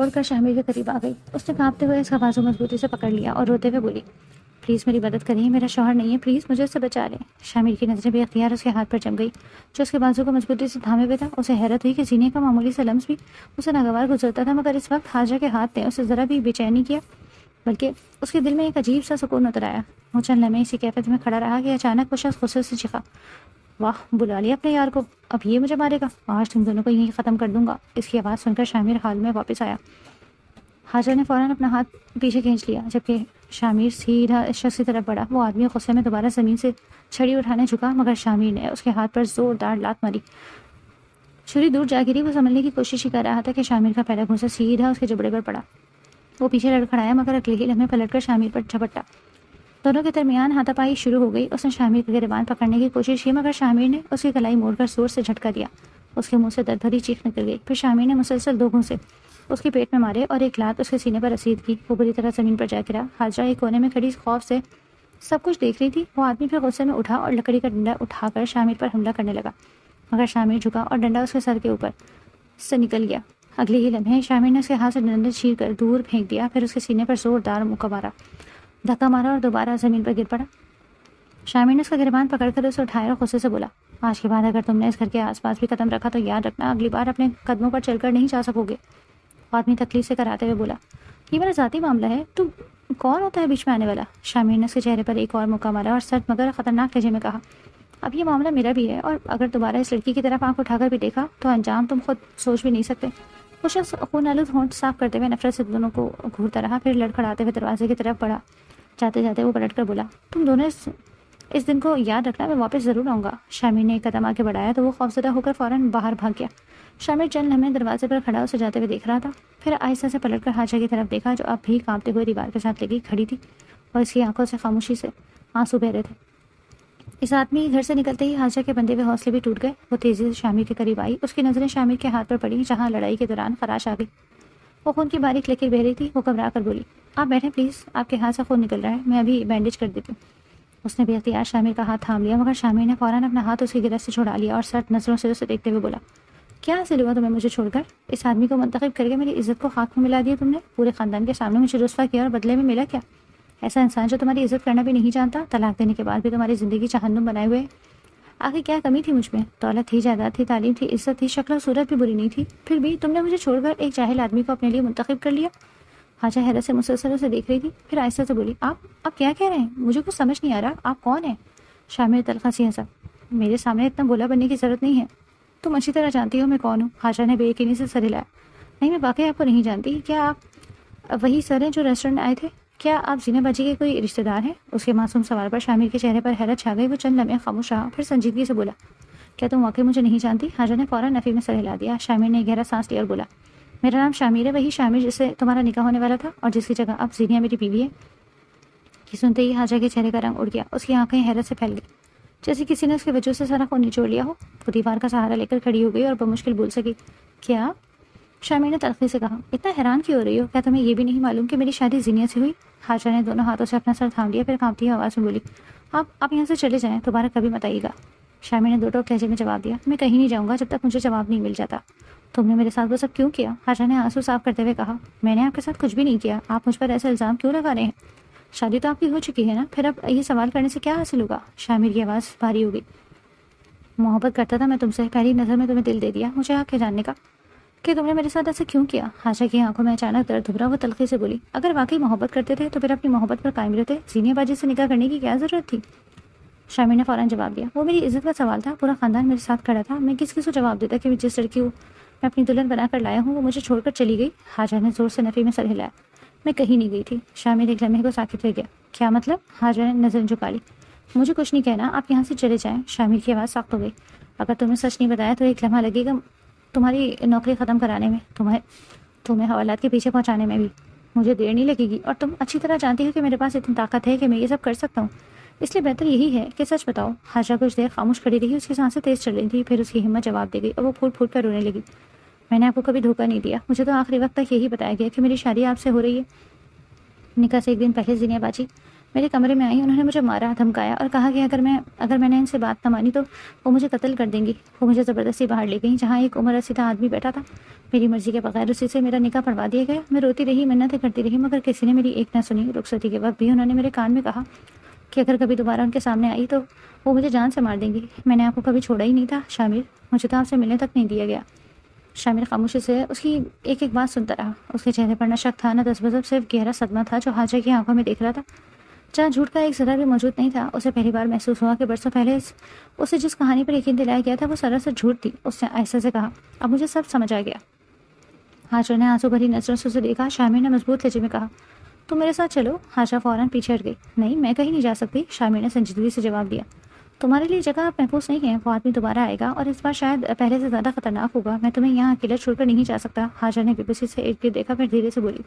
کر شامر کے قریب آ گئی. اس نے کانپتے ہوئے اس کا بازو مضبوطی سے پکڑ لیا اور روتے ہوئے بولی, پلیز میری مدد کریں, میرا شوہر نہیں ہے, پلیز مجھے اس سے بچا لیں. شامر کی نظریں بے اختیار اس کے ہاتھ پر جم گئی جو اس کے بازو کو مضبوطی سے تھامے ہوئے تھا. اسے حیرت ہوئی کہ سینے کا معمولی سا لمس بھی اسے ناگوار گزرتا تھا, مگر اس وقت حاجرہ کے ہاتھ نے اسے ذرا بھی بے چینی کیا, بلکہ اس کے دل میں ایک عجیب سا سکون اتر آیا. وہ چند لمحے اسی کیفیت میں کھڑا رہا کہ اچانک وہ شخص غصے سے چیخا, واہ, بلا لیا اپنے یار کو, اب یہ مجھے مارے گا, آج تم دونوں کو یہیں ختم کر دوں گا. اس کی آواز سن کر شامر حال میں واپس آیا. حاجرہ نے فوراً اپنا ہاتھ پیچھے کھینچ لیا, جبکہ شامر سیدھا اس شخص کی طرف بڑھا. وہ آدمی غصے میں دوبارہ زمین سے چھڑی اٹھانے جھکا, مگر شامر نے اس کے ہاتھ پر زوردار لات ماری. چھری دور جا گری. وہ سنبھلنے کی کوشش ہی کر رہا تھا کہ شامر کا پہلا گھونسا سیدھا اس کے جبڑے پر پڑا. وہ پیچھے لڑکھڑایا, مگر اگلے ہی لمحے پلٹ کر شامر پر جھپٹا. دونوں کے درمیان ہاتھاپائی شروع ہو گئی. اس نے شامر کے گریبان پکڑنے کی کوشش کی, مگر شامر نے اس کی کلائی موڑ کر زور سے جھٹکا دیا. اس کے منہ سے درد بھری چیخ نکل گئی. پھر شامر نے مسلسل 2 گھونسے اس کے پیٹ میں مارے اور ایک لات اس کے سینے پر رسید کی. وہ بری طرح زمین پر جا گرا. حاجرہ ایک کونے میں کھڑی خوف سے سب کچھ دیکھ رہی تھی. وہ آدمی پھر غصے میں اٹھا اور لکڑی کا ڈنڈا اٹھا کر شامر پر حملہ کرنے لگا, مگر شامر جھکا اور ڈنڈا اس کے سر کے اوپر سے نکل گیا. اگلے ہی لمحے شامر نے اس کے ہاتھ سے ڈنڈا چھین کر دور پھینک دیا. پھر اس کے سینے پر زوردار دھکا مارا اور دوبارہ زمین پر گر پڑا. شامر نے اس کا گریبان پکڑ کر اسے اٹھایا اور غصے سے بولا, آج کے بعد اگر تم نے اس گھر کے آس پاس بھی قدم رکھا تو یاد رکھنا اگلی بار اپنے قدموں پر چل کر نہیں جا سکو گے. آدمی تکلیف سے کراتے ہوئے بولا, یہ میرا ذاتی معاملہ ہے, تو کون ہوتا ہے بیچ میں آنے والا؟ شامر نے اس کے چہرے پر ایک اور موقع مارا اور سرد مگر خطرناک لہجے میں کہا, اب یہ معاملہ میرا بھی ہے, اور اگر دوبارہ اس لڑکی کی طرف آنکھ اٹھا کر بھی دیکھا تو انجام تم خود سوچ بھی نہیں سکتے. وہ شخص خون آلود ہونٹ صاف کرتے ہوئے نفرت سے دونوں کو گھورتا رہا. پھر لڑکھڑاتے ہوئے دروازے کی طرف بڑھا. جاتے جاتے وہ پلٹ کر بولا, تم دونوں اس دن کو یاد رکھنا, میں واپس ضرور آؤں گا. شامر نے ایک قدم آگے بڑھایا تو وہ خوفزدہ ہو کر فوراً باہر بھاگ گیا. شامر چند لمحے دروازے پر کھڑا اسے جاتے ہوئے دیکھ رہا تھا. پھر آہستہ سے پلٹ کر حاجرہ کی طرف دیکھا, جو اب بھی کانپتے ہوئے دیوار کے ساتھ لگی کھڑی تھی اور اس کی آنکھوں سے خاموشی سے آنسو بہ رہے تھے. اس آدمی گھر سے نکلتے ہی حاجرہ کے بندے ہوئے حوصلے بھی ٹوٹ گئے. وہ تیزی سے شامر کے قریب آئی. اس کی نظریں شامر کے ہاتھ پر پڑی جہاں لڑائی کے دوران خراش آ گئی. وہ خون کی باریک لکیر بہ رہی تھی. وہ گھبرا کر بولی, آپ بیٹھیں پلیز, آپ کے ہاتھ سے خون نکل رہا ہے, میں ابھی بینڈیج کر دیتی ہوں. اس نے بے اختیار شامر کا ہاتھ تھام لیا, مگر شامر نے فوراً اپنا ہاتھ اس کی گرفت سے چھڑا لیا اور سرد نظروں سے اسے دیکھتے ہوئے بولا, کیا حاصل ہوا تمہیں مجھے چھوڑ کر؟ اس آدمی کو منتخب کر کے میری عزت کو خاک میں ملا دیا تم نے. پورے خاندان کے سامنے مجھے رسوا کیا اور بدلے میں ملا کیا؟ ایسا انسان جو تمہاری عزت کرنا بھی نہیں جانتا, طلاق دینے کے بعد بھی تمہاری زندگی جہنم بنائے ہوئے. آخر کیا کمی تھی مجھ میں؟ دولت تھی, جائیداد تھی, تعلیم تھی, عزت تھی, شکل و صورت بھی بری نہیں تھی, پھر بھی تم نے مجھے چھوڑ کر ایک جاہل آدمی کو اپنے لیے منتخب کر لیا. حاجہ حیرت سے مسلسل اسے دیکھ رہی تھی. پھر آہستہ سے بولی, آپ کیا کہہ رہے ہیں؟ مجھے کچھ سمجھ نہیں آ رہا, آپ کون ہیں؟ شامر تلخا سی ہنسا, میرے سامنے اتنا بولا بننے کی ضرورت نہیں ہے, تم اچھی طرح جانتی ہو میں کون ہوں. حاجہ نے بے یقینی سے سر ہلایا, نہیں, میں واقعی آپ کو نہیں جانتی. کیا آپ وہی سر ہیں جو ریسٹورینٹ آئے تھے؟ کیا آپ زینب باجی کے کوئی رشتہ دار ہیں؟ اس کے معصوم سوال پر شامر کے چہرے پر حیرت چھا گئی. وہ چند لمحے خاموش رہا، پھر سنجیدگی سے بولا، کیا تم واقعی مجھے نہیں جانتی؟ حاجہ نے فوراً نفی میں سر ہلا دیا. شامر نے گہرا سانس لیا اور بولا، میرا نام شامر ہے، وہی شامر جس سے تمہارا نکاح ہونے والا تھا اور جس کی جگہ اب زینیہ میری بیوی ہے. یہ سنتے ہی حاجہ کے چہرے کا رنگ اڑ گیا. اس کی آنکھیں حیرت سے پھیل گئی، جیسے کسی نے اس کے وجود سے سارا خون نچوڑ لیا ہو. وہ دیوار کا سہارا لے کر کھڑی ہو گئی اور بمشکل بول سکی، کیا؟ شامر نے تلخی سے کہا، اتنا حیران کیوں ہو رہی ہو؟ کیا تمہیں یہ بھی نہیں معلوم کہ میری شادی زینیہ سے ہوئی؟ حاجہ نے دونوں ہاتھوں سے اپنا سر تھام لیا، پھر کانپتی آواز میں بولی، آپ یہاں سے چلے جائیں، دوبارہ کبھی مت آئیے گا. شامر نے دو ٹوک لہجے میں جواب دیا، میں کہیں نہیں جاؤں گا جب تک مجھے جواب نہیں مل جاتا. تم نے میرے ساتھ وہ سب کیوں کیا؟ حاجہ نے آنسو صاف کرتے ہوئے کہا، میں نے آپ کے ساتھ کچھ بھی نہیں کیا. آپ مجھ پر ایسے الزام کیوں لگا رہے ہیں؟ شادی تو آپ کی ہو چکی ہے نا، پھر اب یہ سوال کرنے سے کیا حاصل ہوگا؟ شامر کی آواز بھاری ہو گئی. محبت کرتا تھا میں تم سے، پہلی نظر میں تمہیں دل دے دیا. مجھے حق ہے جاننے کا کہ تم نے میرے ساتھ ایسا کیوں کیا؟ حاجہ کی آنکھوں میں اچانک درد ابھرا. وہ تلخی سے بولی، اگر واقعی محبت کرتے تھے تو پھر اپنی محبت پر قائم رہتے. زینیہ باجی سے نکاح کرنے کی کیا ضرورت تھی؟ شامر نے فوراً جواب دیا، وہ میری عزت کا سوال تھا، پورا خاندان میرے ساتھ کھڑا تھا، میں کس کو جواب دیتا کہ جس لڑکی کو میں اپنی دلہن بنا کر لایا ہوں وہ مجھے چھوڑ کر چلی گئی؟ حاجہ نے زور سے نفی میں سر ہلایا، میں کہیں نہیں گئی تھی. شامر ایک لمحے کو ساکت رہ گیا. کیا مطلب؟ حاجہ نے نظر جھکا لی. مجھے کچھ نہیں کہنا، آپ یہاں سے چلے جائیں. شامر کی آواز سخت ہو گئی. اگر تم نے سچ نہیں بتایا تو ایک لمحہ لگے گا تمہاری نوکری ختم کرانے میں، تمہیں حوالات کے پیچھے پہنچانے میں بھی مجھے دیر نہیں لگے گی. اور تم اچھی طرح جانتی ہو کہ میرے پاس اتنی طاقت ہے کہ میں یہ سب کر سکتا ہوں، اس لیے بہتر یہی ہے کہ سچ بتاؤ. حاجہ کچھ دیر خاموش کھڑی رہی. اس کی سانسیں تیز چل رہی تھی، پھر اس کی ہمت جواب دے گئی اور وہ پھوٹ پھوٹ کر رونے لگی. میں نے آپ کو کبھی دھوکہ نہیں دیا، مجھے تو آخری وقت تک یہی بتایا گیا کہ میری شادی آپ سے ہو رہی ہے. نکاح سے ایک دن پہلے زینیہ باجی میرے کمرے میں آئی. انہوں نے مجھے مارا، دھمکایا اور کہا کہ اگر میں نے ان سے بات نہ مانی تو وہ مجھے قتل کر دیں گی. وہ مجھے زبردستی باہر لے گئی جہاں ایک عمر رسیدہ آدمی بیٹھا تھا. میری مرضی کے بغیر اسی سے میرا نکاح پڑھوا دیا گیا. میں روتی رہی، منتیں کرتی رہی، مگر کسی نے میری ایک نہ سنی. رخصتی کے وقت بھی انہوں نے میرے کان میں کہا کہ اگر کبھی دوبارہ ان کے سامنے آئی تو وہ مجھے جان سے مار دیں گی. میں نے آپ کو کبھی چھوڑا ہی نہیں تھا شامر، مجھے تو آپ سے ملنے تک نہیں دیا گیا. شامر خاموشی سے اس کی ایک ایک بات سنتا رہا. اس کے چہرے پر نہ شک تھا نہ دستبذب، صرف گہرا صدمہ تھا جو حاجہ کی آنکھوں میں دیکھ رہا تھا. جہاں جھوٹ کا ایک ذرہ بھی موجود نہیں تھا. اسے پہلی بار محسوس ہوا کہ برسوں پہلے اسے جس کہانی پر یقین دلایا گیا تھا وہ سراسر جھوٹ تھی. اس نے آہستہ سے کہا، اب مجھے سب سمجھ آ گیا. حاجہ نے آنسو بھری نظروں سے اسے دیکھا. شامر نے مضبوط لہجے میں کہا، تم میرے ساتھ چلو. حاجہ فوراً پیچھے ہٹ گئی. نہیں، میں کہیں نہیں جا سکتی. شامر نے سنجیدگی سے جواب دیا، تمہارے لیے جگہ محفوظ نہیں ہے. وہ آدمی دوبارہ آئے گا اور اس بار شاید پہلے سے زیادہ خطرناک ہوگا. میں تمہیں یہاں اکیلا چھوڑ کر نہیں جا سکتا. حاجہ نے بے بسی سے ارد گرد دیکھا، پھر دھیرے سے بولی،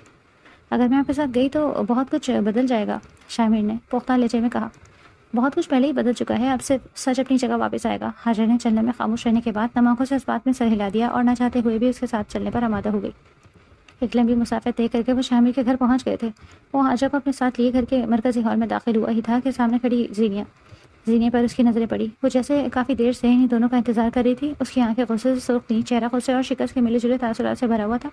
اگر میں آپ کے ساتھ گئی تو بہت کچھ بدل جائے گا. شامر نے پختہ لہجے میں کہا، بہت کچھ پہلے ہی بدل چکا ہے، اب صرف سچ اپنی جگہ واپس آئے گا. حاجہ نے چلنے میں خاموش رہنے کے بعد نم آنکھوں سے اس بات میں سر ہلا دیا اور نہ چاہتے ہوئے بھی اس کے ساتھ چلنے پر آمادہ ہو گئی. ایک لمبی مسافت طے کر کے وہ شامر کے گھر پہنچ گئے تھے. وہ حاجہ کو اپنے ساتھ لیے گھر کے مرکزی ہال میں داخل ہوا ہی تھا کہ سامنے کھڑی زینیہ پر اس کی نظریں پڑی. وہ جیسے کافی دیر سے انہیں دونوں کا انتظار کر رہی تھی. اس کی آنکھیں غصے سے سرخ تھیں، چہرہ غصے اور شکست کے ملے جلے تاثرات سے بھرا ہوا تھا.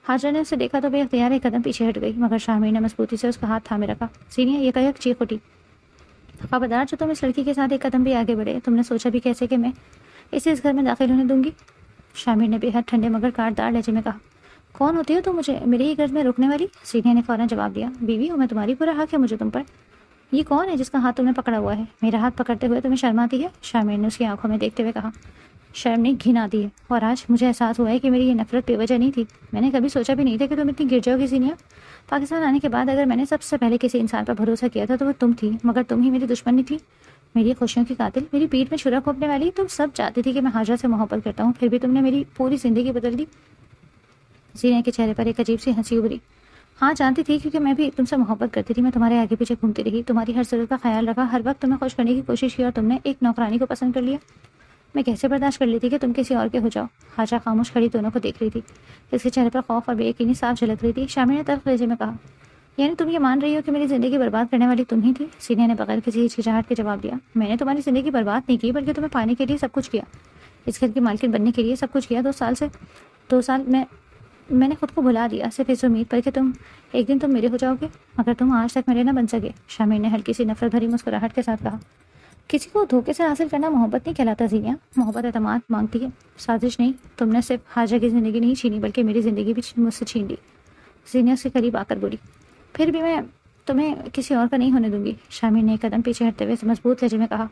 حاجہ نے اسے دیکھا تو بے اختیار ایک قدم پیچھے ہٹ گئی، مگر شامر نے مضبوطی سے اس کا ہاتھ تھامے رکھا. زینیہ یہ کہہ چیخ اٹھی، خبردار جو تم اس لڑکی کے ساتھ ایک قدم بھی آگے بڑھے. تم نے سوچا بھی کیسے کہ میں اسے اس گھر میں داخل ہونے دوں گی؟ شامر نے بے حد ٹھنڈے مگر کاٹدار لہجے میں کہا، کون ہوتی ہو تم مجھے میرے ہی گھر میں رکنے والی؟ زینیہ نے فوراً جواب دیا، بیوی ہوں میں تمہاری، پورا حق ہے مجھے تم پر. یہ کون ہے جس کا ہاتھ تم نے پکڑا ہوا ہے؟ میرا ہاتھ پکڑتے ہوئے تمہیں شرم آتی ہے؟ شامر نے اس کی آنکھوں میں دیکھتے ہوئے کہا، شرم نہیں، گھن آتی ہے. اور آج مجھے احساس ہوا ہے کہ میری یہ نفرت بے وجہ نہیں تھی. میں نے کبھی سوچا بھی نہیں تھا کہ تم اتنی گر جاؤ گی زینیہ. پاکستان آنے کے بعد اگر میں نے سب سے پہلے کسی انسان پر بھروسہ کیا تھا تو وہ تم تھی، مگر تم ہی میری دشمن نہیں تھی، میری خوشیوں کی قاتل، میری پیٹھ میں چھرا گھونپنے والی. تم سب چاہتی تھی کہ میں حاجہ سے محبت کرتا ہوں، پھر بھی تم نے میری پوری زندگی بدل دی. زینیہ کے چہرے پر ایک عجیب سی ہنسی ابھری. ہاں جانتی تھی، کیونکہ میں بھی تم سے محبت کرتی تھی. میں تمہارے آگے پیچھے گھومتی رہی، تمہاری ہر ضرورت کا خیال رکھا، ہر وقت تمہیں خوش کرنے کی کوشش کی، اور تم نے ایک نوکرانی کو پسند کر لیا. میں کیسے برداشت کر لیتی کہ تم کسی اور کے ہو جاؤ؟ حاجہ خاموش کھڑی دونوں کو دیکھ رہی تھی. اس کے چہرے پر خوف اور بے یقینی صاف جھلک رہی تھی. شامر نے تلخ لہجے میں کہا، یعنی تم یہ مان رہی ہو کہ میری زندگی برباد کرنے والی تم ہی تھی؟ زینیہ نے بغیر کسی ہچکچاہٹ کے جواب دیا، میں نے تمہاری زندگی برباد نہیں کی، بلکہ تمہیں پانے کے لیے سب کچھ کیا، اس گھر کی مالکن بننے کے لیے سب کچھ کیا. 2 سال میں نے خود کو بھلا دیا، صرف اس امید پر کہ ایک دن تم میرے ہو جاؤ گے، مگر تم آج تک میرے نہ بن سکے. شامر نے ہلکی سی نفرت بھری مسکراہٹ کے ساتھ کہا، کسی کو دھوکے سے حاصل کرنا محبت نہیں کہلاتا زینیہ. محبت اعتماد مانگتی ہے، سازش نہیں. تم نے صرف حاجہ کی زندگی نہیں چھینی، بلکہ میری زندگی بھی مجھ سے چھین لی. زینیہ اس کے قریب آ کر بولی، پھر بھی میں تمہیں کسی اور کا نہیں ہونے دوں گی. شامر نے ایک قدم پیچھے ہٹتے ہوئے مضبوط لہجے میں کہا،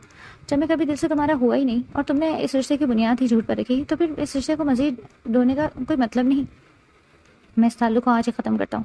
جب میں کبھی دل سے تمہارا ہوا ہی نہیں اور تم نے اس رشتے کی بنیاد ہی جھوٹ پر رکھی، تو پھر اس رشتے کو مزید ڈھونے کا کوئی مطلب نہیں. میں اس تعلق کو آج ہی ختم کرتا ہوں.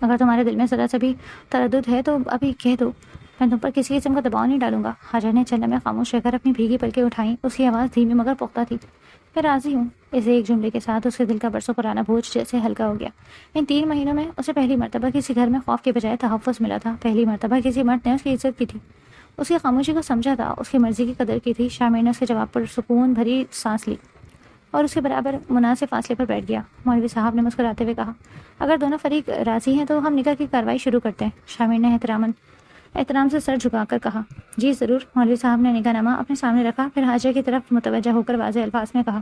اگر تمہارے دل میں ذرا سا بھی تردد ہے تو ابھی کہہ دو، میں تم پر کسی قسم کا دباؤ نہیں ڈالوں گا۔ حاجہ نے چند لمحے خاموش رہ کر اپنی بھیگی پلکیں اٹھائیں۔ اس کی آواز دھیمی مگر پختہ تھی۔ میں راضی ہوں۔ اس ایک جملے کے ساتھ اس کے دل کا برسوں پرانا بوجھ جیسے ہلکا ہو گیا۔ ان 3 مہینوں میں اسے پہلی مرتبہ کسی گھر میں خوف کے بجائے تحفظ ملا تھا۔ پہلی مرتبہ کسی مرد نے اس کی عزت کی تھی، اس کی خاموشی کو سمجھا تھا، اس کی مرضی کی قدر کی تھی۔ شامر نے اس کے جواب پر سکون بھری سانس لی اور اس کے برابر مناسب فاصلے پر بیٹھ گیا۔ مولوی صاحب نے مسکراتے ہوئے کہا، اگر دونوں فریق راضی ہیں تو ہم نکاح کی کارروائی شروع کرتے ہیں۔ شامر نے احترام سے سر جھکا کر کہا، جی ضرور۔ مولوی صاحب نے نکاح نامہ اپنے سامنے رکھا، پھر حاجہ کی طرف متوجہ ہو کر واضح الفاظ میں کہا،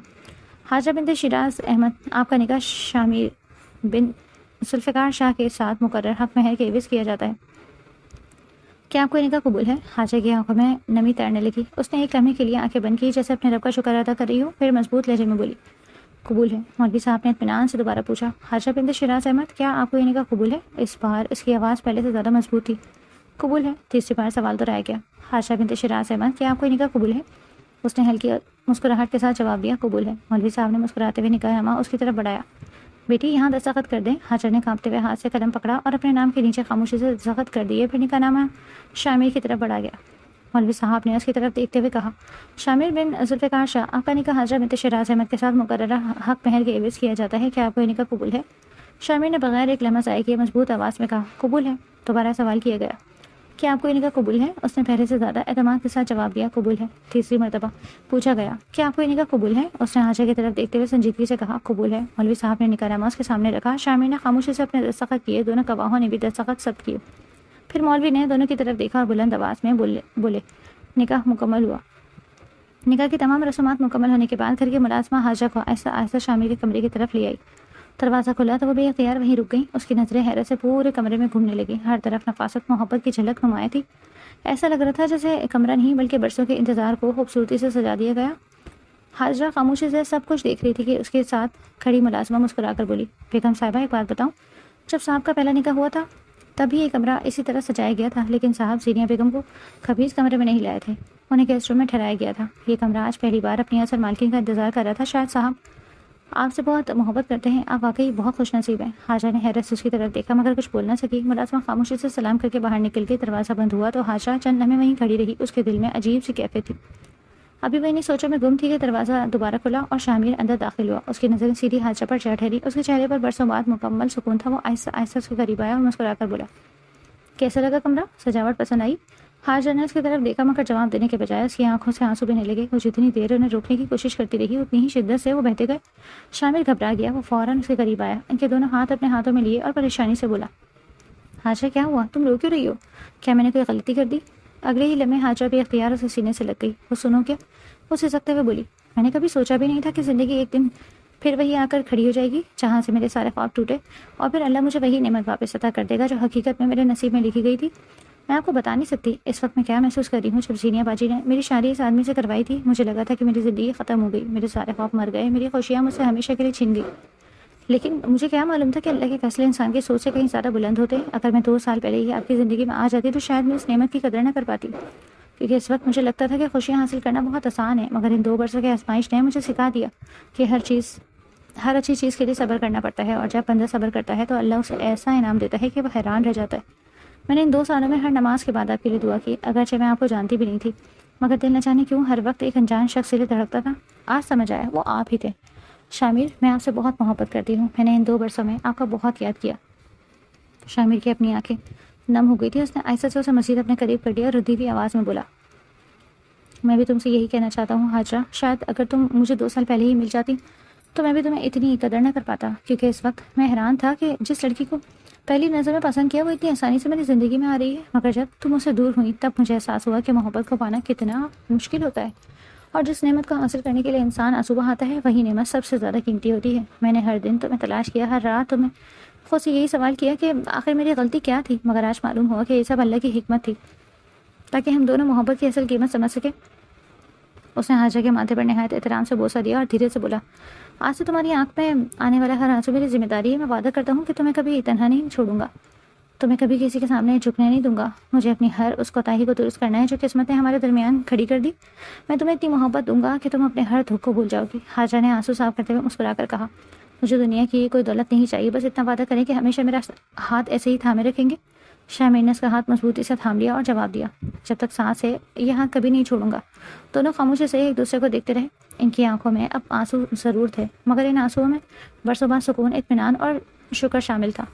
حاجہ بنت شیراز احمد، آپ کا نکاح شامر بن ذوالفقار شاہ کے ساتھ مقرر حق مہر کے عوض کیا جاتا ہے۔ کیا آپ کو یہ نکاح قبول ہے؟ حاجہ کی آنکھوں میں نمی تیرنے لگی۔ اس نے ایک لمحے کے لیے آنکھیں بند کی جیسے اپنے رب کا شکر ادا کر رہی ہو، پھر مضبوط لہجے میں بولی، قبول ہے۔ مولوی صاحب نے اطمینان سے دوبارہ پوچھا، حاجہ بنت شیراز احمد، کیا آپ کو یہ نکاح قبول ہے؟ اس بار اس کی آواز پہلے سے زیادہ مضبوط تھی۔ قبول ہے۔ تیسری بار سوال دہرایا گیا، حاجہ بنت شیراز احمد، کیا آپ کو یہ نکاح قبول ہے؟ اس نے ہلکی مسکراہٹ کے ساتھ جواب دیا، قبول ہے۔ مولوی صاحب نے مسکراتے ہوئے نکاح نامہ اس کی طرف بڑھایا۔ بیٹی یہاں دستخط کر دیں۔ حاجہ نے کانپتے ہوئے ہاتھ سے قلم پکڑا اور اپنے نام کے نیچے خاموشی سے دستخط کر دیے، پھر نکاح نامہ شامر کی طرف بڑھا گیا۔ مولوی صاحب نے اس کی طرف دیکھتے ہوئے کہا، شامر بن ذوالفقار شاہ، آپ کا نکاح حاجہ بنت شیراز احمد کے ساتھ مقررہ حق مہر کے عوض کیا جاتا ہے، کیا آپ کو یہ نکاح قبول ہے؟ شامر نے بغیر ایک لمحہ ضائع کیے مضبوط آواز میں کہا، قبول ہے۔ دوبارہ سوال کیا گیا، کیا آپ کو یہ نکاح قبول ہے؟ اس نے پہلے سے زیادہ اعتماد کے ساتھ جواب دیا، قبول ہے۔ تیسری مرتبہ پوچھا گیا، کیا آپ کو یہ نکاح قبول ہے؟ اس نے حاجہ کی طرف دیکھتے ہوئے سنجیدگی سے کہا، قبول ہے۔ مولوی صاحب نے نکاح نامہ اس کے سامنے رکھا۔ شامر نے خاموشی سے اپنے دستخط کیے، دونوں گواہوں نے بھی دستخط ثبت کیے۔ پھر مولوی نے دونوں کی طرف دیکھا اور بلند آواز میں بولے، نکاح مکمل ہوا۔ نکاح کی تمام رسومات مکمل ہونے کے بعد گھر کی ملازمہ حاجہ کو آہستہ آہستہ شامر کے کمرے کی طرف لے آئی۔ دروازہ کھلا تو وہ بے اختیار وہیں رک گئی۔ اس کی نظریں حیرت سے پورے کمرے میں گھومنے لگی۔ ہر طرف نفاست محبت کی جھلک نمایاں تھی۔ ایسا لگ رہا تھا جیسے کمرہ نہیں بلکہ برسوں کے انتظار کو خوبصورتی سے سجا دیا گیا۔ حاجہ خاموشی سے سب کچھ دیکھ رہی تھی کہ اس کے ساتھ کھڑی ملازمہ مسکرا کر بولی، بیگم صاحبہ ایک بات بتاؤں، جب صاحب کا پہلا نکاح ہوا تھا تب بھی یہ کمرہ اسی طرح سجایا گیا تھا، لیکن صاحب زینیہ بیگم کو کبھی اس کمرے میں نہیں لائے تھے، انہیں گیسٹ روم میں ٹھہرایا گیا تھا۔ یہ کمرہ آج پہلی بار اپنی اصل مالکین کا انتظار کر رہا تھا۔ شاید صاحب آپ سے بہت محبت کرتے ہیں، آپ واقعی بہت خوش نصیب ہیں۔ حاجہ نے حیرت سے اس کی طرف دیکھا مگر کچھ بول نہ سکی۔ ملازمہ خاموشی سے سلام کر کے باہر نکل گئی۔ دروازہ بند ہوا تو حاجہ چند لمحے وہیں کھڑی رہی۔ اس کے دل میں عجیب سی کیفیت تھی۔ ابھی وہ انہیں سوچوں میں گم تھی کہ دروازہ دوبارہ کھلا اور شامر اندر داخل ہوا۔ اس کی نظریں سیدھی حاجہ پر جا ٹھہری۔ اس کے چہرے پر برسوں بعد مکمل سکون تھا۔ وہ آہستہ آہستہ اس کے قریب آیا اور مسکرا کر بولا، کیسا لگا کمرہ؟ سجاوٹ پسند آئی؟ حاجہ نے اس کی طرف دیکھا مگر جواب دینے کے بجائے اس کی آنکھوں سے آنسو بہنے لگے۔ وہ جتنی دیر انہیں روکنے کی کوشش کرتی رہی اتنی ہی شدت سے وہ بہتے گئے۔ شامر گھبرا گیا۔ وہ فوراً اس کے قریب آیا، ان کے دونوں ہاتھ اپنے ہاتھوں میں لیے اور پریشانی سے بولا، حاجہ کیا ہوا؟ تم رو کیوں رہی ہو؟ کیا میں نے کوئی غلطی کر دی؟ اگلے ہی لمحے حاجہ بے اختیار اسے سینے سے لگ گئی۔ وہ سنو کیا؟ وہ سسکتے ہوئے بولی، میں نے کبھی سوچا بھی نہیں تھا کہ زندگی ایک دن پھر وہی آ کر کھڑی ہو جائے گی جہاں سے میرے سارے خواب ٹوٹے، اور پھر اللہ مجھے وہی نعمت واپس عطا کر دے گا جو حقیقت میں میرے نصیب میں لکھی گئی تھی۔ میں آپ کو بتا نہیں سکتی اس وقت میں کیا محسوس کر رہی ہوں۔ جب زینیہ باجی نے میری شادی اس آدمی سے کروائی تھی مجھے لگا تھا کہ میری زندگی ختم ہو گئی، میرے سارے خواب مر گئے، میری خوشیاں مجھ سے ہمیشہ کے لیے چھن گئی۔ لیکن مجھے کیا معلوم تھا کہ اللہ کے فیصلے انسان کی سوچ سے کہیں زیادہ بلند ہوتے ہیں۔ اگر میں 2 سال پہلے ہی آپ کی زندگی میں آ جاتی تو شاید میں اس نعمت کی قدر نہ کر پاتی، کیونکہ اس وقت مجھے لگتا تھا کہ خوشیاں حاصل کرنا بہت آسان ہے، مگر ان 2 برسوں کے آزمائش نے مجھے سکھا دیا کہ ہر اچھی چیز کے لیے صبر کرنا پڑتا ہے، اور جب بندہ صبر کرتا ہے تو اللہ اسے ایسا انعام دیتا ہے کہ وہ حیران رہ جاتا ہے۔ میں نے ان 2 سالوں میں ہر نماز کے بعد آپ کے لیے دعا کی، اگرچہ میں آپ کو جانتی بھی نہیں تھی، مگر دل نہ جانے کیوں ہر وقت ایک انجان شخص سے دھڑکتا تھا۔ آج سمجھ آیا وہ آپ ہی تھے۔ شامر، میں آپ سے بہت محبت کرتی ہوں، میں نے ان 2 برسوں میں آپ کا بہت یاد کیا۔ شامر کی اپنی آنکھیں نم ہو گئی تھی۔ اس نے آہستہ سے اسے مزید اپنے قریب کر دیا اور ردی ہوئی آواز میں بولا، میں بھی تم سے یہی کہنا چاہتا ہوں حاجرہ، شاید اگر تم مجھے 2 سال پہلے ہی مل جاتی تو میں بھی تمہیں اتنی قدر نہ کر پاتا، کیونکہ اس وقت میں حیران تھا کہ جس لڑکی کو پہلی نظر میں پسند کیا وہ اتنی آسانی سے میری زندگی میں آ رہی ہے، مگر جب تم مجھ سے دور ہوئی تب مجھے احساس ہوا کہ محبت کو پانا کتنا مشکل ہوتا ہے، اور جس نعمت کو حاصل کرنے کے لیے انسان آنسو بہاتا ہے وہی نعمت سب سے زیادہ قیمتی ہوتی ہے۔ میں نے ہر دن تمہیں تلاش کیا، ہر رات تمہیں خود سے یہی سوال کیا کہ آخر میری غلطی کیا تھی، مگر آج معلوم ہوا کہ یہ سب اللہ کی حکمت تھی تاکہ ہم دونوں محبت کی اصل قیمت سمجھ سکیں۔ اس نے حاجہ کے ماتھے پر نہایت احترام سے بوسہ دیا اور دھیرے سے بولا، آج سے تمہاری آنکھ میں آنے والا ہر آنسو میری ذمہ داری ہے۔ میں وعدہ کرتا ہوں کہ تمہیں کبھی تنہا نہیں چھوڑوں گا، تمہیں کبھی کسی کے سامنے جھکنے نہیں دوں گا۔ مجھے اپنی ہر اس کوتاہی کو درست کرنا ہے جو قسمت نے ہمارے درمیان کھڑی کر دی۔ میں تمہیں اتنی محبت دوں گا کہ تم اپنے ہر دکھ کو بھول جاؤ گی۔ حاجہ نے آنسو صاف کرتے ہوئے مسکرا کر کہا، مجھے دنیا کی کوئی دولت نہیں چاہیے، بس اتنا وعدہ کریں کہ ہمیشہ میرا ہاتھ ایسے ہی تھامے رکھیں گے۔ شامیر نے اس کا ہاتھ مضبوطی سے تھام لیا اور جواب دیا، جب تک سانس ہے یہ ہاتھ کبھی نہیں چھوڑوں گا۔ دونوں خاموشی سے ایک دوسرے کو دیکھتے رہے۔ ان کی آنکھوں میں اب آنسو ضرور تھے، مگر ان آنسوؤں میں برسوں بعد سکون، اطمینان اور شکر شامل تھا۔